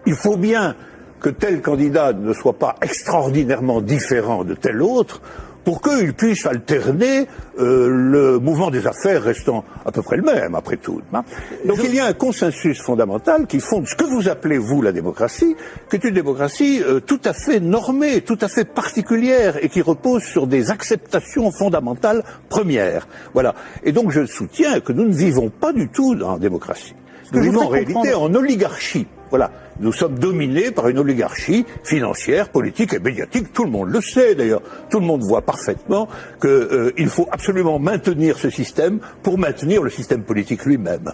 Il faut bien que tel candidat ne soit pas extraordinairement différent de tel autre pour qu'ils puissent alterner le mouvement des affaires restant à peu près le même, après tout. Hein. Donc il y a un consensus fondamental qui fonde ce que vous appelez, vous, la démocratie, qui est une démocratie tout à fait normée, tout à fait particulière, et qui repose sur des acceptations fondamentales premières. Voilà. Et donc je soutiens que nous ne vivons pas du tout en démocratie. Nous vivons en réalité en oligarchie. Voilà. Nous sommes dominés par une oligarchie financière, politique et médiatique. Tout le monde le sait d'ailleurs. Tout le monde voit parfaitement qu'il faut absolument maintenir ce système pour maintenir le système politique lui-même.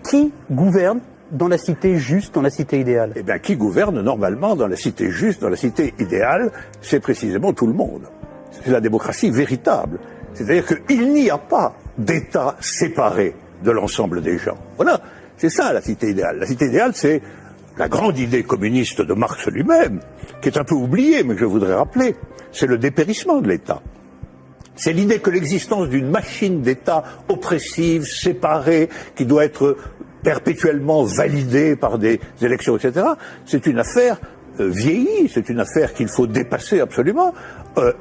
Qui gouverne dans la cité juste, dans la cité idéale? Eh bien, qui gouverne normalement dans la cité juste, dans la cité idéale, c'est précisément tout le monde. C'est la démocratie véritable. C'est-à-dire qu'il n'y a pas d'État séparé de l'ensemble des gens. Voilà, c'est ça la cité idéale. La cité idéale, c'est la grande idée communiste de Marx lui-même, qui est un peu oubliée, mais que je voudrais rappeler. C'est le dépérissement de l'État. C'est l'idée que l'existence d'une machine d'État oppressive, séparée, qui doit être perpétuellement validée par des élections, etc., c'est une affaire vieillie, c'est une affaire qu'il faut dépasser absolument,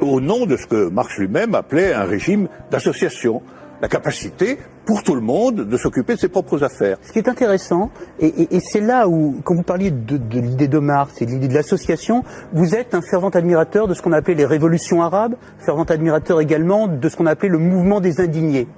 au nom de ce que Marx lui-même appelait un régime d'association. La capacité, pour tout le monde, de s'occuper de ses propres affaires. Ce qui est intéressant, et c'est là où, quand vous parliez de l'idée de Marx et de l'idée de l'association, vous êtes un fervent admirateur de ce qu'on a appelé les révolutions arabes, fervent admirateur également de ce qu'on a appelé le mouvement des indignés.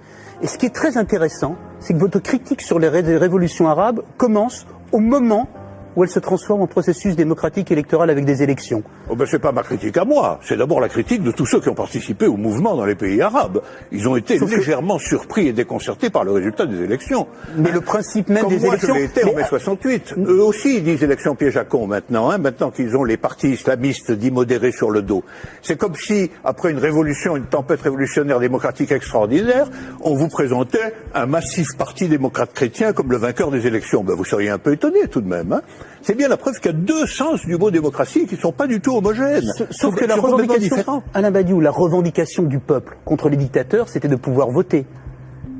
Et ce qui est très intéressant, c'est que votre critique sur les révolutions arabes commence au moment où elles se transforment en processus démocratique électoral avec des élections. Oh ben c'est pas ma critique à moi, c'est d'abord la critique de tous ceux qui ont participé au mouvement dans les pays arabes. Ils ont été légèrement surpris et déconcertés par le résultat des élections. Mais le principe même des élections... Comme moi je l'ai été en mai 68. Eux aussi ils disent élections piège à con maintenant, maintenant qu'ils ont les partis islamistes dits modérés sur le dos. C'est comme si, après une révolution, une tempête révolutionnaire démocratique extraordinaire, on vous présentait un massif parti démocrate chrétien comme le vainqueur des élections. Ben vous seriez un peu étonné tout de même, C'est bien la preuve qu'il y a deux sens du mot démocratie qui ne sont pas du tout homogènes. Sauf que la revendication, Alain Badiou, la revendication du peuple contre les dictateurs, c'était de pouvoir voter.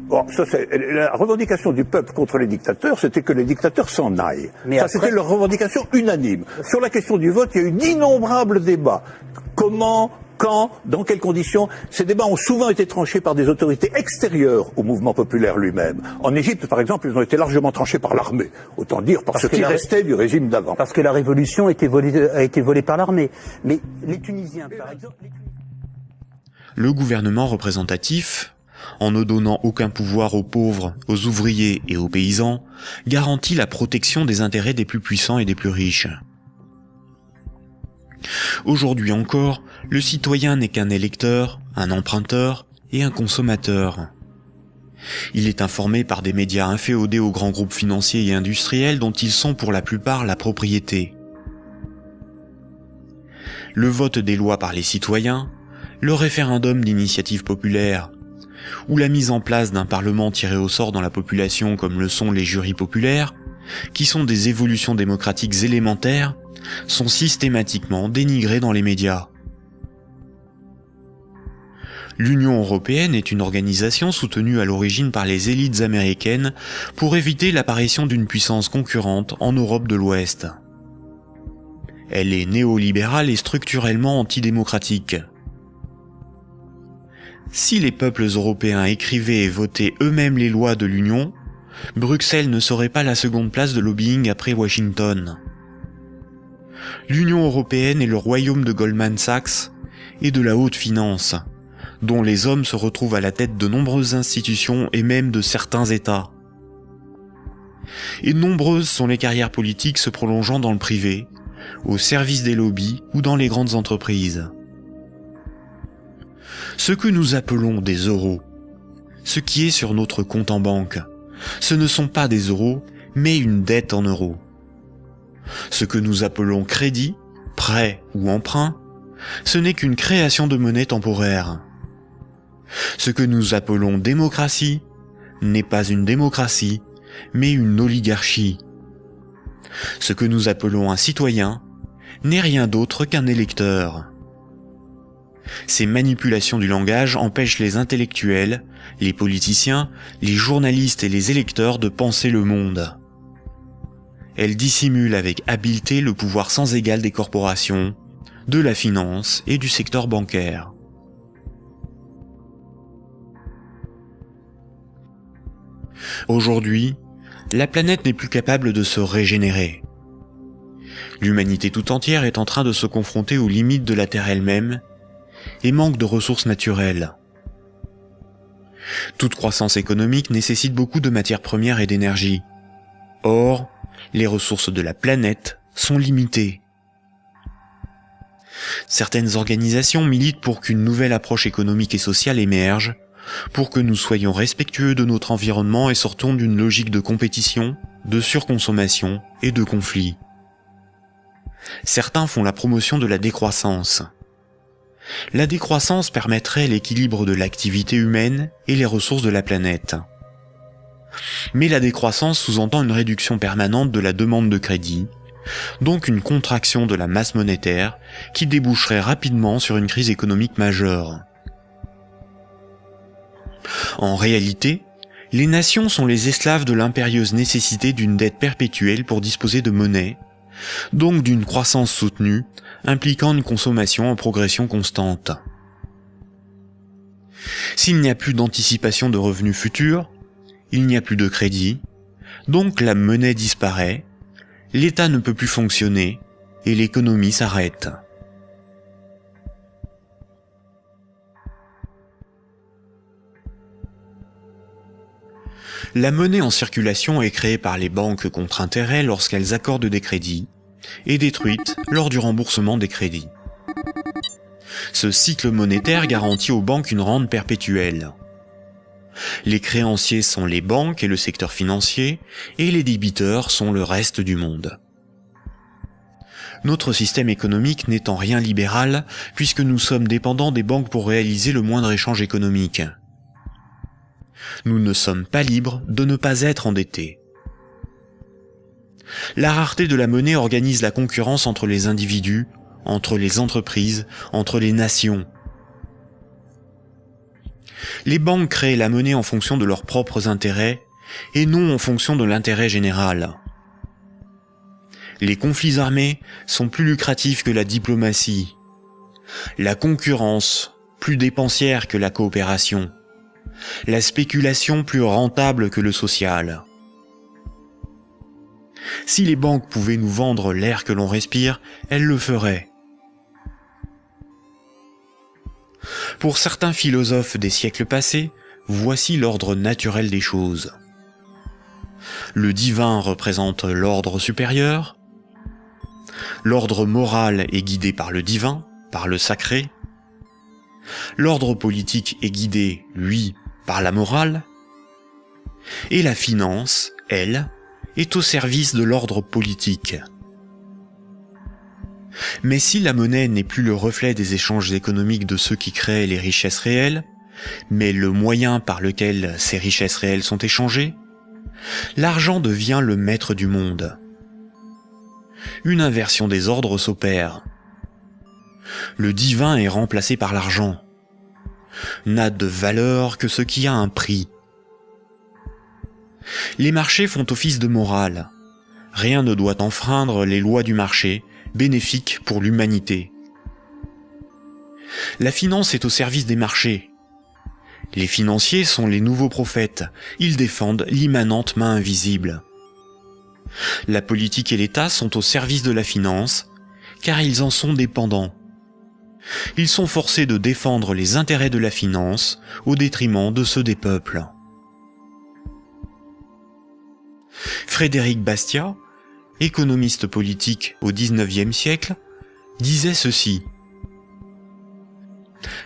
Bon, ça, la revendication du peuple contre les dictateurs, c'était que les dictateurs s'en aillent. Mais ça, c'était leur revendication unanime. Sur la question du vote, il y a eu d'innombrables débats. Comment, quand, dans quelles conditions? Ces débats ont souvent été tranchés par des autorités extérieures au mouvement populaire lui-même. En Égypte, par exemple, ils ont été largement tranchés par l'armée. Autant dire par ce qui restait du régime d'avant. Parce que la révolution a été volée par l'armée. Mais les Tunisiens, par exemple... Le gouvernement représentatif, en ne donnant aucun pouvoir aux pauvres, aux ouvriers et aux paysans, garantit la protection des intérêts des plus puissants et des plus riches. Aujourd'hui encore, le citoyen n'est qu'un électeur, un emprunteur et un consommateur. Il est informé par des médias inféodés aux grands groupes financiers et industriels dont ils sont pour la plupart la propriété. Le vote des lois par les citoyens, le référendum d'initiative populaire, ou la mise en place d'un parlement tiré au sort dans la population comme le sont les jurys populaires, qui sont des évolutions démocratiques élémentaires, sont systématiquement dénigrés dans les médias. L'Union européenne est une organisation soutenue à l'origine par les élites américaines pour éviter l'apparition d'une puissance concurrente en Europe de l'Ouest. Elle est néolibérale et structurellement antidémocratique. Si les peuples européens écrivaient et votaient eux-mêmes les lois de l'Union, Bruxelles ne serait pas la seconde place de lobbying après Washington. L'Union européenne est le royaume de Goldman Sachs et de la haute finance, dont les hommes se retrouvent à la tête de nombreuses institutions et même de certains États. Et nombreuses sont les carrières politiques se prolongeant dans le privé, au service des lobbies ou dans les grandes entreprises. Ce que nous appelons des euros, ce qui est sur notre compte en banque, ce ne sont pas des euros, mais une dette en euros. Ce que nous appelons crédit, prêt ou emprunt, ce n'est qu'une création de monnaie temporaire. Ce que nous appelons démocratie n'est pas une démocratie, mais une oligarchie. Ce que nous appelons un citoyen n'est rien d'autre qu'un électeur. Ces manipulations du langage empêchent les intellectuels, les politiciens, les journalistes et les électeurs de penser le monde. Elles dissimulent avec habileté le pouvoir sans égal des corporations, de la finance et du secteur bancaire. Aujourd'hui, la planète n'est plus capable de se régénérer. L'humanité tout entière est en train de se confronter aux limites de la Terre elle-même et manque de ressources naturelles. Toute croissance économique nécessite beaucoup de matières premières et d'énergie. Or, les ressources de la planète sont limitées. Certaines organisations militent pour qu'une nouvelle approche économique et sociale émerge, pour que nous soyons respectueux de notre environnement et sortons d'une logique de compétition, de surconsommation et de conflit. Certains font la promotion de la décroissance. La décroissance permettrait l'équilibre de l'activité humaine et les ressources de la planète. Mais la décroissance sous-entend une réduction permanente de la demande de crédit, donc une contraction de la masse monétaire qui déboucherait rapidement sur une crise économique majeure. En réalité, les nations sont les esclaves de l'impérieuse nécessité d'une dette perpétuelle pour disposer de monnaie, donc d'une croissance soutenue, impliquant une consommation en progression constante. S'il n'y a plus d'anticipation de revenus futurs, il n'y a plus de crédit, donc la monnaie disparaît, l'État ne peut plus fonctionner et l'économie s'arrête. La monnaie en circulation est créée par les banques contre intérêt lorsqu'elles accordent des crédits et détruite lors du remboursement des crédits. Ce cycle monétaire garantit aux banques une rente perpétuelle. Les créanciers sont les banques et le secteur financier, et les débiteurs sont le reste du monde. Notre système économique n'est en rien libéral, puisque nous sommes dépendants des banques pour réaliser le moindre échange économique. Nous ne sommes pas libres de ne pas être endettés. La rareté de la monnaie organise la concurrence entre les individus, entre les entreprises, entre les nations. Les banques créent la monnaie en fonction de leurs propres intérêts et non en fonction de l'intérêt général. Les conflits armés sont plus lucratifs que la diplomatie. La concurrence, plus dépensière que la coopération. La spéculation, plus rentable que le social. Si les banques pouvaient nous vendre l'air que l'on respire, elles le feraient. Pour certains philosophes des siècles passés, voici l'ordre naturel des choses. Le divin représente l'ordre supérieur. L'ordre moral est guidé par le divin, par le sacré. L'ordre politique est guidé, lui, par la morale. Et la finance, elle, est au service de l'ordre politique. Mais si la monnaie n'est plus le reflet des échanges économiques de ceux qui créent les richesses réelles, mais le moyen par lequel ces richesses réelles sont échangées, l'argent devient le maître du monde. Une inversion des ordres s'opère. Le divin est remplacé par l'argent. N'a de valeur que ce qui a un prix. Les marchés font office de morale. Rien ne doit enfreindre les lois du marché, bénéfiques pour l'humanité. La finance est au service des marchés. Les financiers sont les nouveaux prophètes. Ils défendent l'immanente main invisible. La politique et l'État sont au service de la finance, car ils en sont dépendants. Ils sont forcés de défendre les intérêts de la finance au détriment de ceux des peuples. Frédéric Bastiat, économiste politique au XIXe siècle, disait ceci.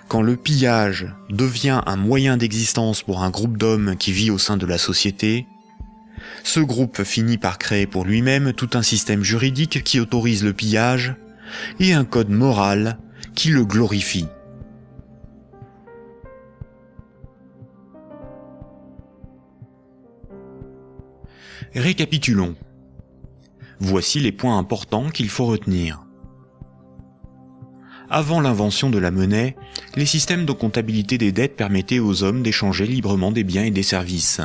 Quand le pillage devient un moyen d'existence pour un groupe d'hommes qui vit au sein de la société, ce groupe finit par créer pour lui-même tout un système juridique qui autorise le pillage et un code moral qui le glorifie. Récapitulons. Voici les points importants qu'il faut retenir. Avant l'invention de la monnaie, les systèmes de comptabilité des dettes permettaient aux hommes d'échanger librement des biens et des services.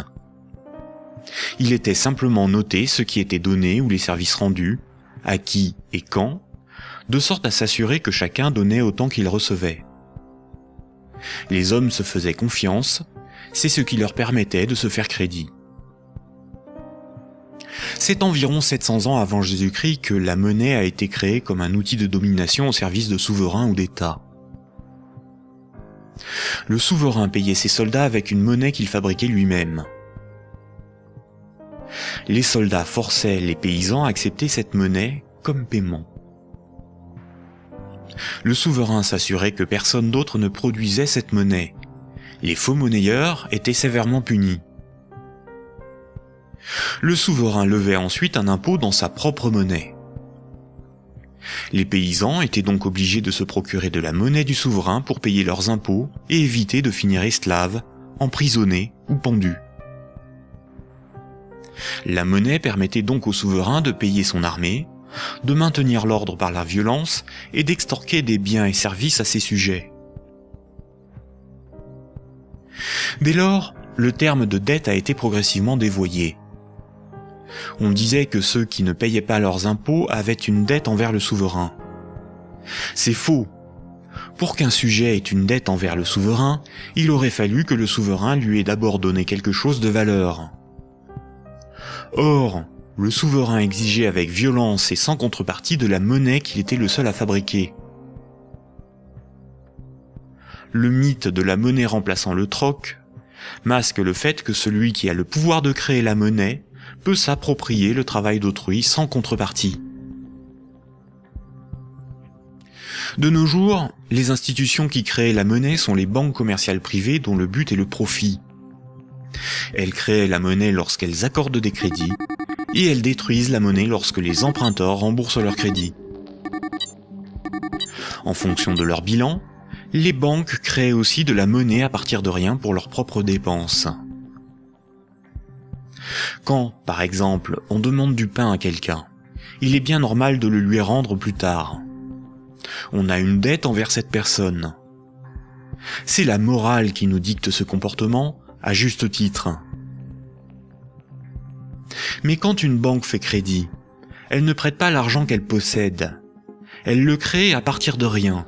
Il était simplement noté ce qui était donné ou les services rendus, à qui et quand, de sorte à s'assurer que chacun donnait autant qu'il recevait. Les hommes se faisaient confiance, c'est ce qui leur permettait de se faire crédit. C'est environ 700 ans avant Jésus-Christ que la monnaie a été créée comme un outil de domination au service de souverains ou d'États. Le souverain payait ses soldats avec une monnaie qu'il fabriquait lui-même. Les soldats forçaient les paysans à accepter cette monnaie comme paiement. Le souverain s'assurait que personne d'autre ne produisait cette monnaie. Les faux monnayeurs étaient sévèrement punis. Le souverain levait ensuite un impôt dans sa propre monnaie. Les paysans étaient donc obligés de se procurer de la monnaie du souverain pour payer leurs impôts et éviter de finir esclaves, emprisonnés ou pendus. La monnaie permettait donc au souverain de payer son armée, de maintenir l'ordre par la violence et d'extorquer des biens et services à ses sujets. Dès lors, le terme de dette a été progressivement dévoyé. On disait que ceux qui ne payaient pas leurs impôts avaient une dette envers le souverain. C'est faux. Pour qu'un sujet ait une dette envers le souverain, il aurait fallu que le souverain lui ait d'abord donné quelque chose de valeur. Or, le souverain exigeait avec violence et sans contrepartie de la monnaie qu'il était le seul à fabriquer. Le mythe de la monnaie remplaçant le troc masque le fait que celui qui a le pouvoir de créer la monnaie peut s'approprier le travail d'autrui sans contrepartie. De nos jours, les institutions qui créent la monnaie sont les banques commerciales privées dont le but est le profit. Elles créent la monnaie lorsqu'elles accordent des crédits, et elles détruisent la monnaie lorsque les emprunteurs remboursent leurs crédits. En fonction de leur bilan, les banques créent aussi de la monnaie à partir de rien pour leurs propres dépenses. Quand, par exemple, on demande du pain à quelqu'un, il est bien normal de le lui rendre plus tard. On a une dette envers cette personne. C'est la morale qui nous dicte ce comportement, à juste titre. Mais quand une banque fait crédit, elle ne prête pas l'argent qu'elle possède. Elle le crée à partir de rien.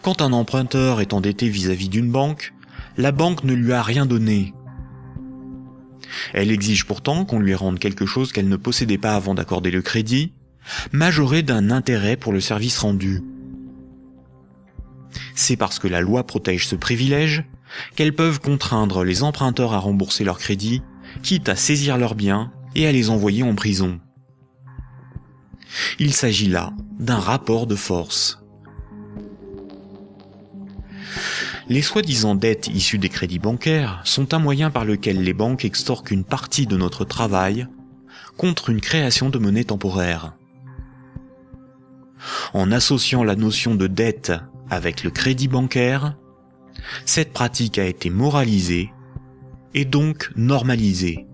Quand un emprunteur est endetté vis-à-vis d'une banque, la banque ne lui a rien donné. Elle exige pourtant qu'on lui rende quelque chose qu'elle ne possédait pas avant d'accorder le crédit, majoré d'un intérêt pour le service rendu. C'est parce que la loi protège ce privilège qu'elles peuvent contraindre les emprunteurs à rembourser leur crédit, quitte à saisir leurs biens et à les envoyer en prison. Il s'agit là d'un rapport de force. Les soi-disant dettes issues des crédits bancaires sont un moyen par lequel les banques extorquent une partie de notre travail contre une création de monnaie temporaire. En associant la notion de dette avec le crédit bancaire, cette pratique a été moralisée et donc normalisée.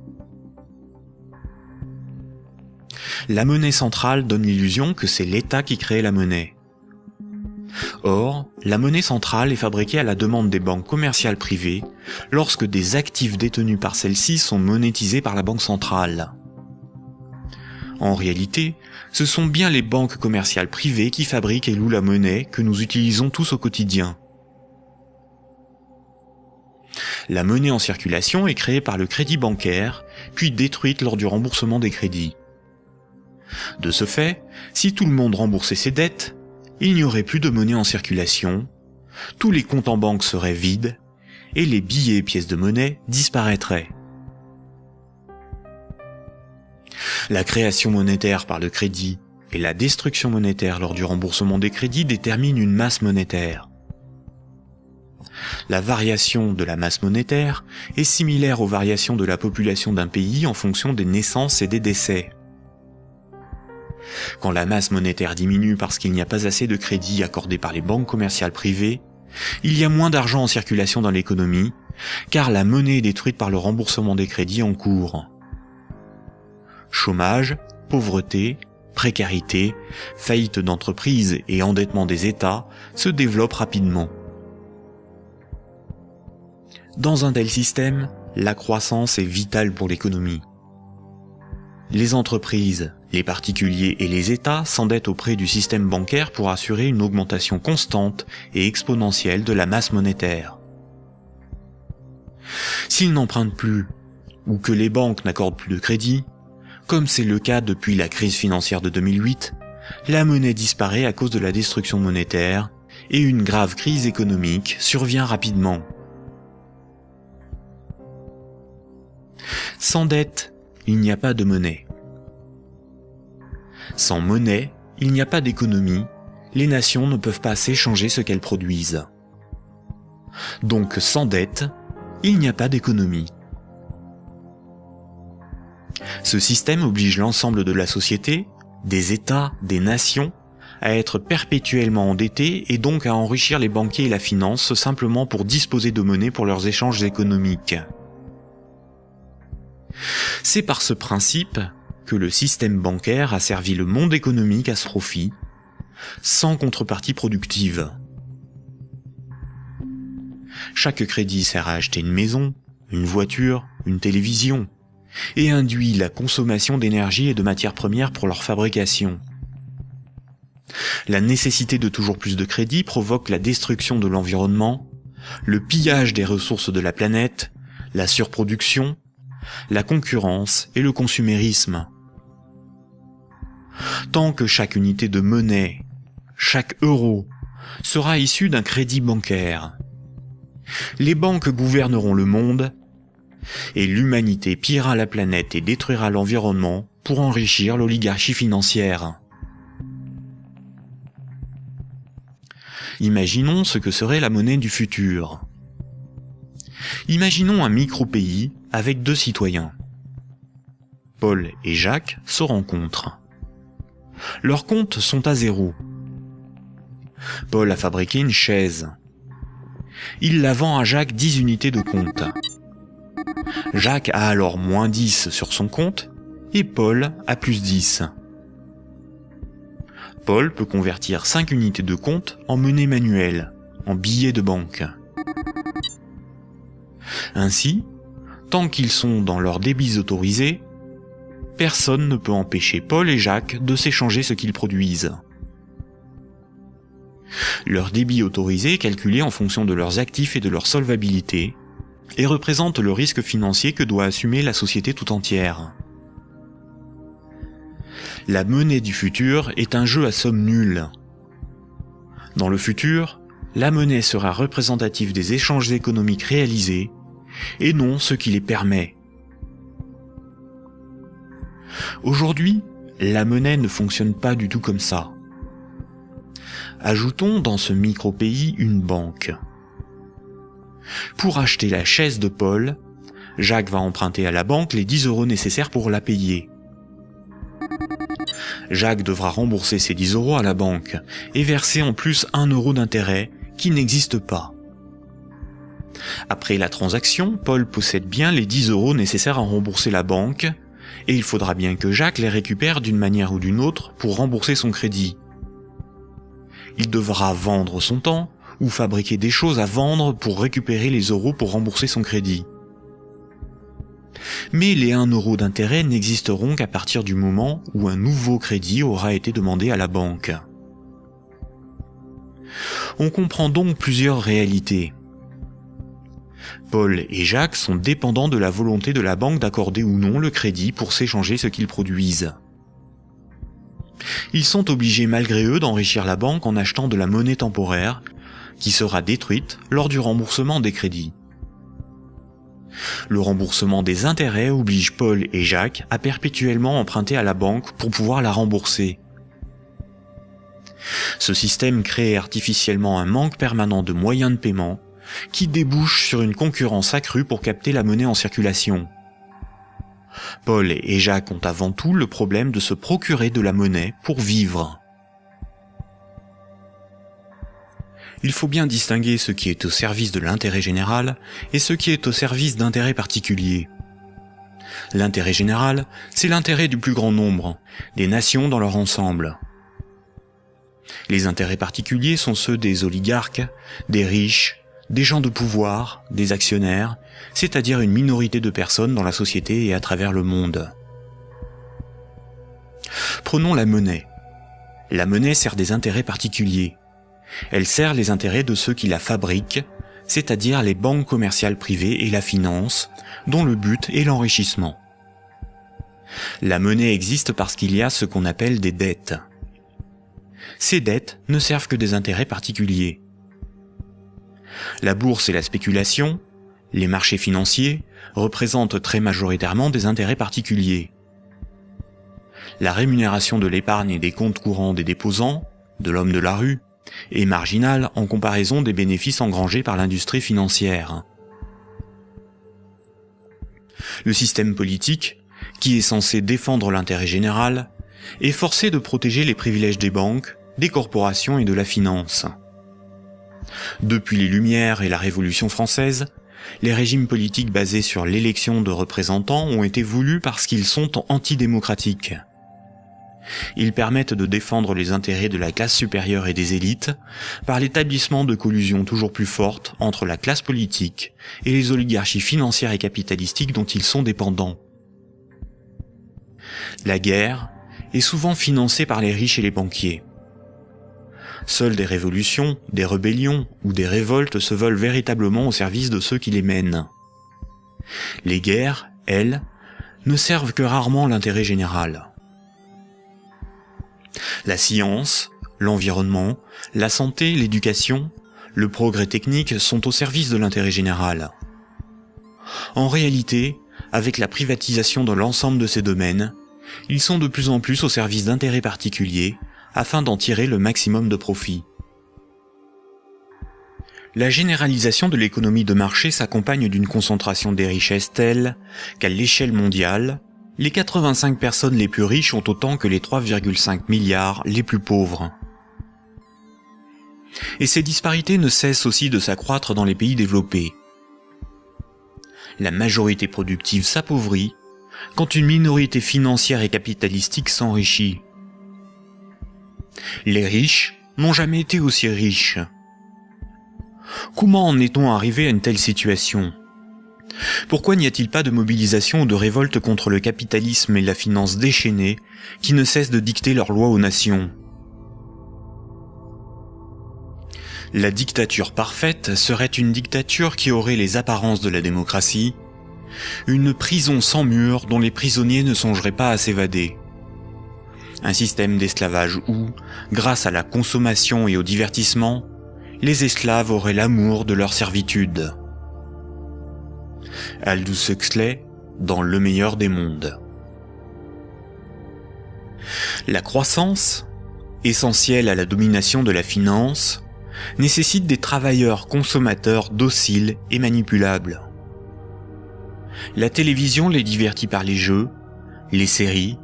La monnaie centrale donne l'illusion que c'est l'État qui crée la monnaie. Or, la monnaie centrale est fabriquée à la demande des banques commerciales privées lorsque des actifs détenus par celles-ci sont monétisés par la banque centrale. En réalité, ce sont bien les banques commerciales privées qui fabriquent et louent la monnaie que nous utilisons tous au quotidien. La monnaie en circulation est créée par le crédit bancaire, puis détruite lors du remboursement des crédits. De ce fait, si tout le monde remboursait ses dettes, il n'y aurait plus de monnaie en circulation, tous les comptes en banque seraient vides, et les billets et pièces de monnaie disparaîtraient. La création monétaire par le crédit et la destruction monétaire lors du remboursement des crédits déterminent une masse monétaire. La variation de la masse monétaire est similaire aux variations de la population d'un pays en fonction des naissances et des décès. Quand la masse monétaire diminue parce qu'il n'y a pas assez de crédits accordés par les banques commerciales privées, il y a moins d'argent en circulation dans l'économie, car la monnaie est détruite par le remboursement des crédits en cours. Chômage, pauvreté, précarité, faillite d'entreprises et endettement des États se développent rapidement. Dans un tel système, la croissance est vitale pour l'économie. Les entreprises, les particuliers et les États s'endettent auprès du système bancaire pour assurer une augmentation constante et exponentielle de la masse monétaire. S'ils n'empruntent plus, ou que les banques n'accordent plus de crédit, comme c'est le cas depuis la crise financière de 2008, la monnaie disparaît à cause de la destruction monétaire et une grave crise économique survient rapidement. Sans dette, il n'y a pas de monnaie. Sans monnaie, il n'y a pas d'économie, les nations ne peuvent pas s'échanger ce qu'elles produisent. Donc sans dette, il n'y a pas d'économie. Ce système oblige l'ensemble de la société, des États, des nations, à être perpétuellement endettés et donc à enrichir les banquiers et la finance simplement pour disposer de monnaie pour leurs échanges économiques. C'est par ce principe que le système bancaire a servi le monde économique à ce profit, sans contrepartie productive. Chaque crédit sert à acheter une maison, une voiture, une télévision, et induit la consommation d'énergie et de matières premières pour leur fabrication. La nécessité de toujours plus de crédit provoque la destruction de l'environnement, le pillage des ressources de la planète, la surproduction, la concurrence et le consumérisme. Tant que chaque unité de monnaie, chaque euro, sera issu d'un crédit bancaire, les banques gouverneront le monde et l'humanité pillera la planète et détruira l'environnement pour enrichir l'oligarchie financière. Imaginons ce que serait la monnaie du futur. Imaginons un micro-pays avec 2 citoyens. Paul et Jacques se rencontrent. Leurs comptes sont à 0. Paul a fabriqué une chaise. Il la vend à Jacques 10 unités de compte. Jacques a alors moins 10 sur son compte et Paul a plus 10. Paul peut convertir 5 unités de compte en monnaie manuelle, en billets de banque. Ainsi, tant qu'ils sont dans leurs débits autorisés, personne ne peut empêcher Paul et Jacques de s'échanger ce qu'ils produisent. Leur débit autorisé est calculé en fonction de leurs actifs et de leur solvabilité, et représente le risque financier que doit assumer la société tout entière. La monnaie du futur est un jeu à somme nulle. Dans le futur, la monnaie sera représentative des échanges économiques réalisés, et non ce qui les permet. Aujourd'hui, la monnaie ne fonctionne pas du tout comme ça. Ajoutons dans ce micro-pays une banque. Pour acheter la chaise de Paul, Jacques va emprunter à la banque les 10 € nécessaires pour la payer. Jacques devra rembourser ces 10 € à la banque et verser en plus 1 € d'intérêt qui n'existe pas. Après la transaction, Paul possède bien les 10 € nécessaires à rembourser la banque et il faudra bien que Jacques les récupère d'une manière ou d'une autre pour rembourser son crédit. Il devra vendre son temps ou fabriquer des choses à vendre pour récupérer les euros pour rembourser son crédit. Mais les 1 € d'intérêt n'existeront qu'à partir du moment où un nouveau crédit aura été demandé à la banque. On comprend donc plusieurs réalités. Paul et Jacques sont dépendants de la volonté de la banque d'accorder ou non le crédit pour s'échanger ce qu'ils produisent. Ils sont obligés malgré eux d'enrichir la banque en achetant de la monnaie temporaire, qui sera détruite lors du remboursement des crédits. Le remboursement des intérêts oblige Paul et Jacques à perpétuellement emprunter à la banque pour pouvoir la rembourser. Ce système crée artificiellement un manque permanent de moyens de paiement qui débouche sur une concurrence accrue pour capter la monnaie en circulation. Paul et Jacques ont avant tout le problème de se procurer de la monnaie pour vivre. Il faut bien distinguer ce qui est au service de l'intérêt général et ce qui est au service d'intérêts particuliers. L'intérêt général, c'est l'intérêt du plus grand nombre, des nations dans leur ensemble. Les intérêts particuliers sont ceux des oligarques, des riches, des gens de pouvoir, des actionnaires, c'est-à-dire une minorité de personnes dans la société et à travers le monde. Prenons la monnaie. La monnaie sert des intérêts particuliers. Elle sert les intérêts de ceux qui la fabriquent, c'est-à-dire les banques commerciales privées et la finance, dont le but est l'enrichissement. La monnaie existe parce qu'il y a ce qu'on appelle des dettes. Ces dettes ne servent que des intérêts particuliers. La bourse et la spéculation, les marchés financiers, représentent très majoritairement des intérêts particuliers. La rémunération de l'épargne et des comptes courants des déposants, de l'homme de la rue, est marginale en comparaison des bénéfices engrangés par l'industrie financière. Le système politique, qui est censé défendre l'intérêt général, est forcé de protéger les privilèges des banques, des corporations et de la finance. Depuis les Lumières et la Révolution française, les régimes politiques basés sur l'élection de représentants ont été voulus parce qu'ils sont antidémocratiques. Ils permettent de défendre les intérêts de la classe supérieure et des élites par l'établissement de collusions toujours plus fortes entre la classe politique et les oligarchies financières et capitalistiques dont ils sont dépendants. La guerre est souvent financée par les riches et les banquiers. Seules des révolutions, des rébellions ou des révoltes se veulent véritablement au service de ceux qui les mènent. Les guerres, elles, ne servent que rarement l'intérêt général. La science, l'environnement, la santé, l'éducation, le progrès technique sont au service de l'intérêt général. En réalité, avec la privatisation de l'ensemble de ces domaines, ils sont de plus en plus au service d'intérêts particuliers afin d'en tirer le maximum de profit. La généralisation de l'économie de marché s'accompagne d'une concentration des richesses telle qu'à l'échelle mondiale, les 85 personnes les plus riches ont autant que les 3,5 milliards les plus pauvres. Et ces disparités ne cessent aussi de s'accroître dans les pays développés. La majorité productive s'appauvrit quand une minorité financière et capitalistique s'enrichit. Les riches n'ont jamais été aussi riches. Comment en est-on arrivé à une telle situation ? Pourquoi n'y a-t-il pas de mobilisation ou de révolte contre le capitalisme et la finance déchaînée qui ne cessent de dicter leurs lois aux nations ? La dictature parfaite serait une dictature qui aurait les apparences de la démocratie, une prison sans murs dont les prisonniers ne songeraient pas à s'évader. Un système d'esclavage où, grâce à la consommation et au divertissement, les esclaves auraient l'amour de leur servitude. Aldous Huxley, dans Le meilleur des mondes. La croissance, essentielle à la domination de la finance, nécessite des travailleurs consommateurs dociles et manipulables. La télévision les divertit par les jeux, les séries,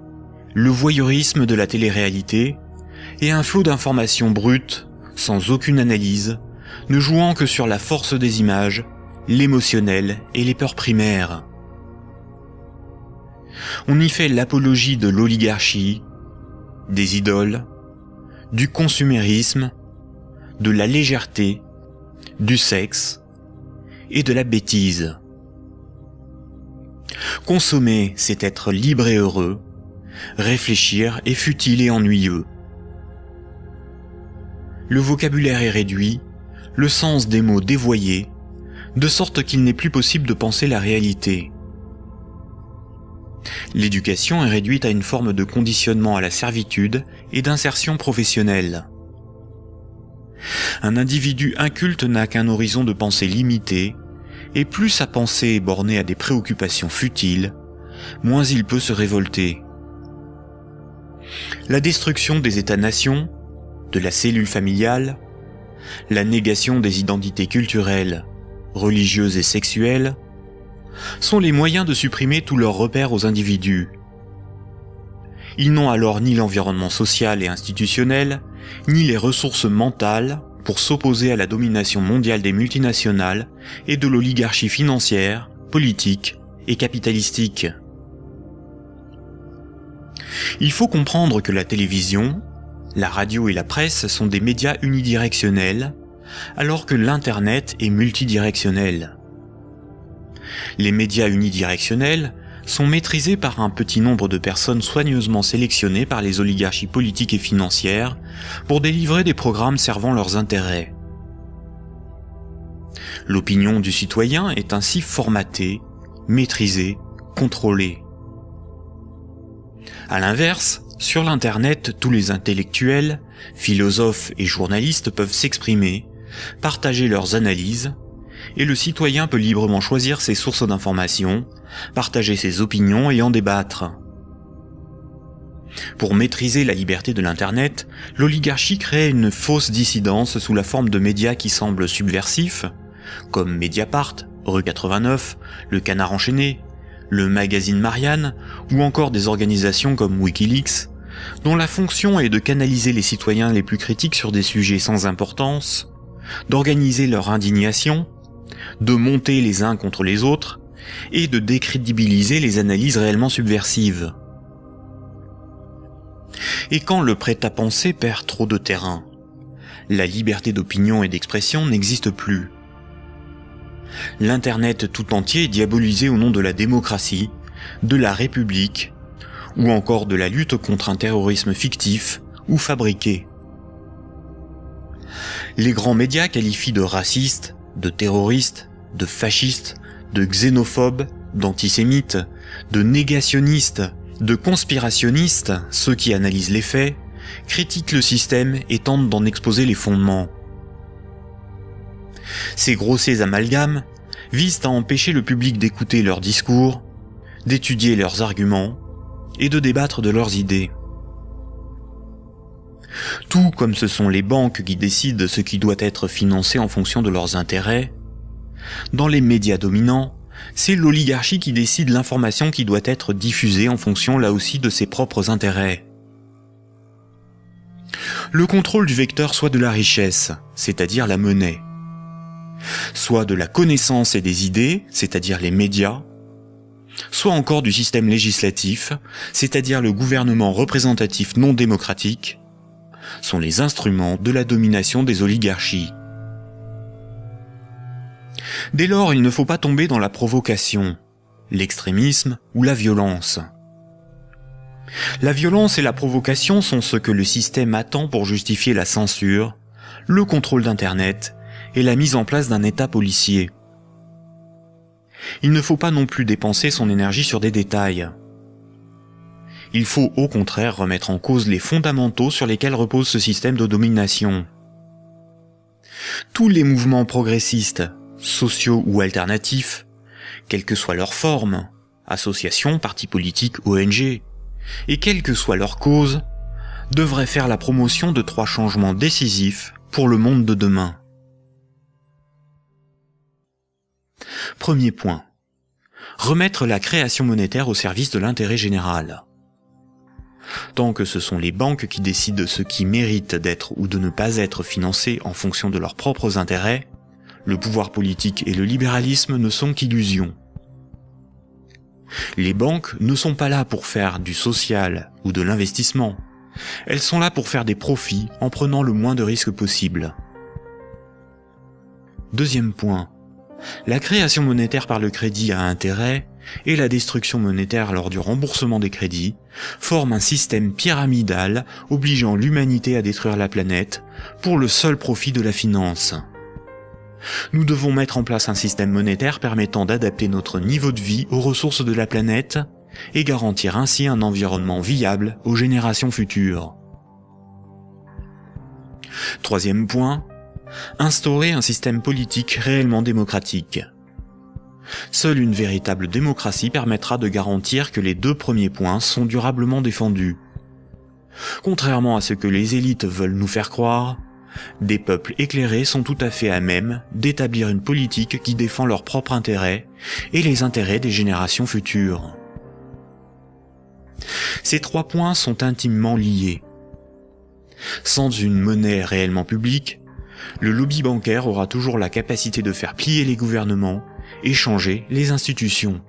le voyeurisme de la télé-réalité et un flot d'informations brutes, sans aucune analyse, ne jouant que sur la force des images, l'émotionnel et les peurs primaires. On y fait l'apologie de l'oligarchie, des idoles, du consumérisme, de la légèreté, du sexe et de la bêtise. Consommer, c'est être libre et heureux, réfléchir est futile et ennuyeux. Le vocabulaire est réduit, le sens des mots dévoyé, de sorte qu'il n'est plus possible de penser la réalité. L'éducation est réduite à une forme de conditionnement à la servitude et d'insertion professionnelle. Un individu inculte n'a qu'un horizon de pensée limité, et plus sa pensée est bornée à des préoccupations futiles, moins il peut se révolter. La destruction des États-nations, de la cellule familiale, la négation des identités culturelles, religieuses et sexuelles, sont les moyens de supprimer tous leurs repères aux individus. Ils n'ont alors ni l'environnement social et institutionnel, ni les ressources mentales pour s'opposer à la domination mondiale des multinationales et de l'oligarchie financière, politique et capitalistique. Il faut comprendre que la télévision, la radio et la presse sont des médias unidirectionnels, alors que l'Internet est multidirectionnel. Les médias unidirectionnels sont maîtrisés par un petit nombre de personnes soigneusement sélectionnées par les oligarchies politiques et financières pour délivrer des programmes servant leurs intérêts. L'opinion du citoyen est ainsi formatée, maîtrisée, contrôlée. À l'inverse, sur l'Internet, tous les intellectuels, philosophes et journalistes peuvent s'exprimer, partager leurs analyses, et le citoyen peut librement choisir ses sources d'information, partager ses opinions et en débattre. Pour maîtriser la liberté de l'Internet, l'oligarchie crée une fausse dissidence sous la forme de médias qui semblent subversifs, comme Mediapart, Rue 89, Le Canard enchaîné, le magazine Marianne, ou encore des organisations comme Wikileaks, dont la fonction est de canaliser les citoyens les plus critiques sur des sujets sans importance, d'organiser leur indignation, de monter les uns contre les autres, et de décrédibiliser les analyses réellement subversives. Et quand le prêt-à-penser perd trop de terrain, la liberté d'opinion et d'expression n'existe plus. L'Internet tout entier est diabolisé au nom de la démocratie, de la République, ou encore de la lutte contre un terrorisme fictif ou fabriqué. Les grands médias qualifient de racistes, de terroristes, de fascistes, de xénophobes, d'antisémites, de négationnistes, de conspirationnistes ceux qui analysent les faits, critiquent le système et tentent d'en exposer les fondements. Ces grossiers amalgames visent à empêcher le public d'écouter leurs discours, d'étudier leurs arguments et de débattre de leurs idées. Tout comme ce sont les banques qui décident de ce qui doit être financé en fonction de leurs intérêts, dans les médias dominants, c'est l'oligarchie qui décide l'information qui doit être diffusée en fonction là aussi de ses propres intérêts. Le contrôle du vecteur soit de la richesse, c'est-à-dire la monnaie, soit de la connaissance et des idées, c'est-à-dire les médias, soit encore du système législatif, c'est-à-dire le gouvernement représentatif non démocratique, sont les instruments de la domination des oligarchies. Dès lors, il ne faut pas tomber dans la provocation, l'extrémisme ou la violence. La violence et la provocation sont ce que le système attend pour justifier la censure, le contrôle d'Internet et la mise en place d'un État policier. Il ne faut pas non plus dépenser son énergie sur des détails. Il faut au contraire remettre en cause les fondamentaux sur lesquels repose ce système de domination. Tous les mouvements progressistes, sociaux ou alternatifs, quelle que soit leur forme, associations, partis politiques, ONG, et quelle que soit leur cause, devraient faire la promotion de 3 changements décisifs pour le monde de demain. Premier point. Remettre la création monétaire au service de l'intérêt général. Tant que ce sont les banques qui décident de ce qui mérite d'être ou de ne pas être financé en fonction de leurs propres intérêts, le pouvoir politique et le libéralisme ne sont qu'illusions. Les banques ne sont pas là pour faire du social ou de l'investissement. Elles sont là pour faire des profits en prenant le moins de risques possible. Deuxième point. La création monétaire par le crédit à intérêt et la destruction monétaire lors du remboursement des crédits forment un système pyramidal obligeant l'humanité à détruire la planète pour le seul profit de la finance. Nous devons mettre en place un système monétaire permettant d'adapter notre niveau de vie aux ressources de la planète et garantir ainsi un environnement viable aux générations futures. Troisième point, instaurer un système politique réellement démocratique. Seule une véritable démocratie permettra de garantir que les 2 premiers points sont durablement défendus. Contrairement à ce que les élites veulent nous faire croire, des peuples éclairés sont tout à fait à même d'établir une politique qui défend leurs propres intérêts et les intérêts des générations futures. Ces 3 points sont intimement liés. Sans une monnaie réellement publique, le lobby bancaire aura toujours la capacité de faire plier les gouvernements et changer les institutions.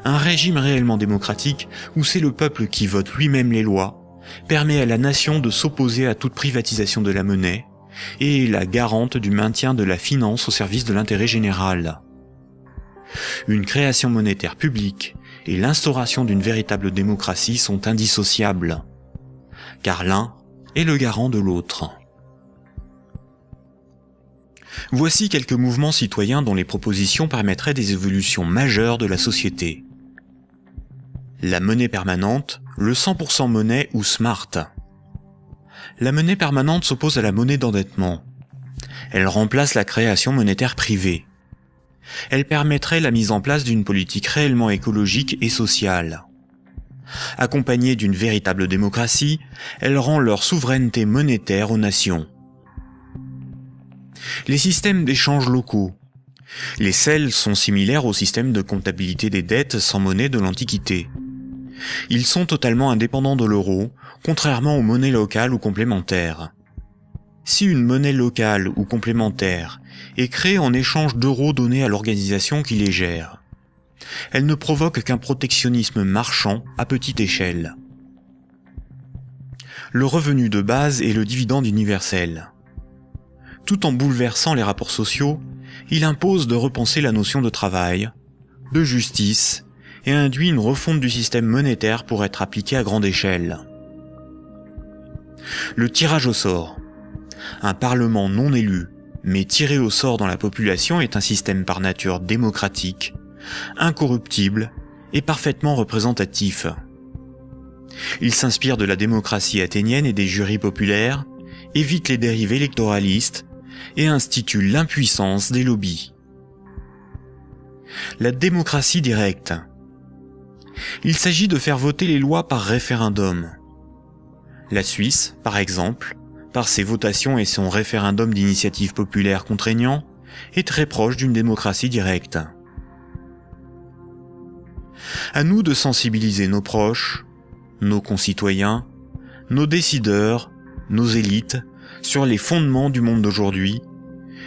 Un régime réellement démocratique, où c'est le peuple qui vote lui-même les lois, permet à la nation de s'opposer à toute privatisation de la monnaie et est la garante du maintien de la finance au service de l'intérêt général. Une création monétaire publique et l'instauration d'une véritable démocratie sont indissociables, car l'un est le garant de l'autre. Voici quelques mouvements citoyens dont les propositions permettraient des évolutions majeures de la société. La monnaie permanente, le 100% monnaie ou smart. La monnaie permanente s'oppose à la monnaie d'endettement. Elle remplace la création monétaire privée. Elle permettrait la mise en place d'une politique réellement écologique et sociale. Accompagnée d'une véritable démocratie, elle rend leur souveraineté monétaire aux nations. Les systèmes d'échange locaux. Les CEL sont similaires au système de comptabilité des dettes sans monnaie de l'Antiquité. Ils sont totalement indépendants de l'euro, contrairement aux monnaies locales ou complémentaires. Si une monnaie locale ou complémentaire est créée en échange d'euros donnés à l'organisation qui les gère, elle ne provoque qu'un protectionnisme marchand à petite échelle. Le revenu de base est le dividende universel. Tout en bouleversant les rapports sociaux, il impose de repenser la notion de travail, de justice, et induit une refonte du système monétaire pour être appliquée à grande échelle. Le tirage au sort. Un parlement non élu, mais tiré au sort dans la population est un système par nature démocratique, incorruptible et parfaitement représentatif. Il s'inspire de la démocratie athénienne et des jurys populaires, évite les dérives électoralistes et institue l'impuissance des lobbies. La démocratie directe. Il s'agit de faire voter les lois par référendum. La Suisse, par exemple, par ses votations et son référendum d'initiative populaire contraignant, est très proche d'une démocratie directe. À nous de sensibiliser nos proches, nos concitoyens, nos décideurs, nos élites, sur les fondements du monde d'aujourd'hui,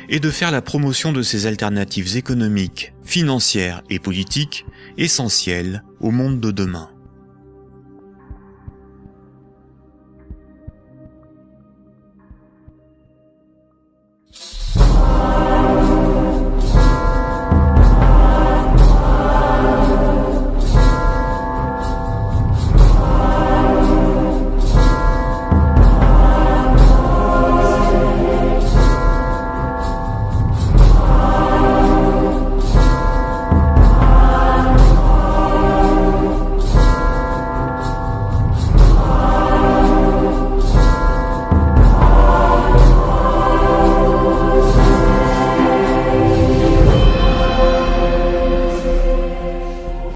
et de faire la promotion de ces alternatives économiques, financières et politiques essentielles au monde de demain.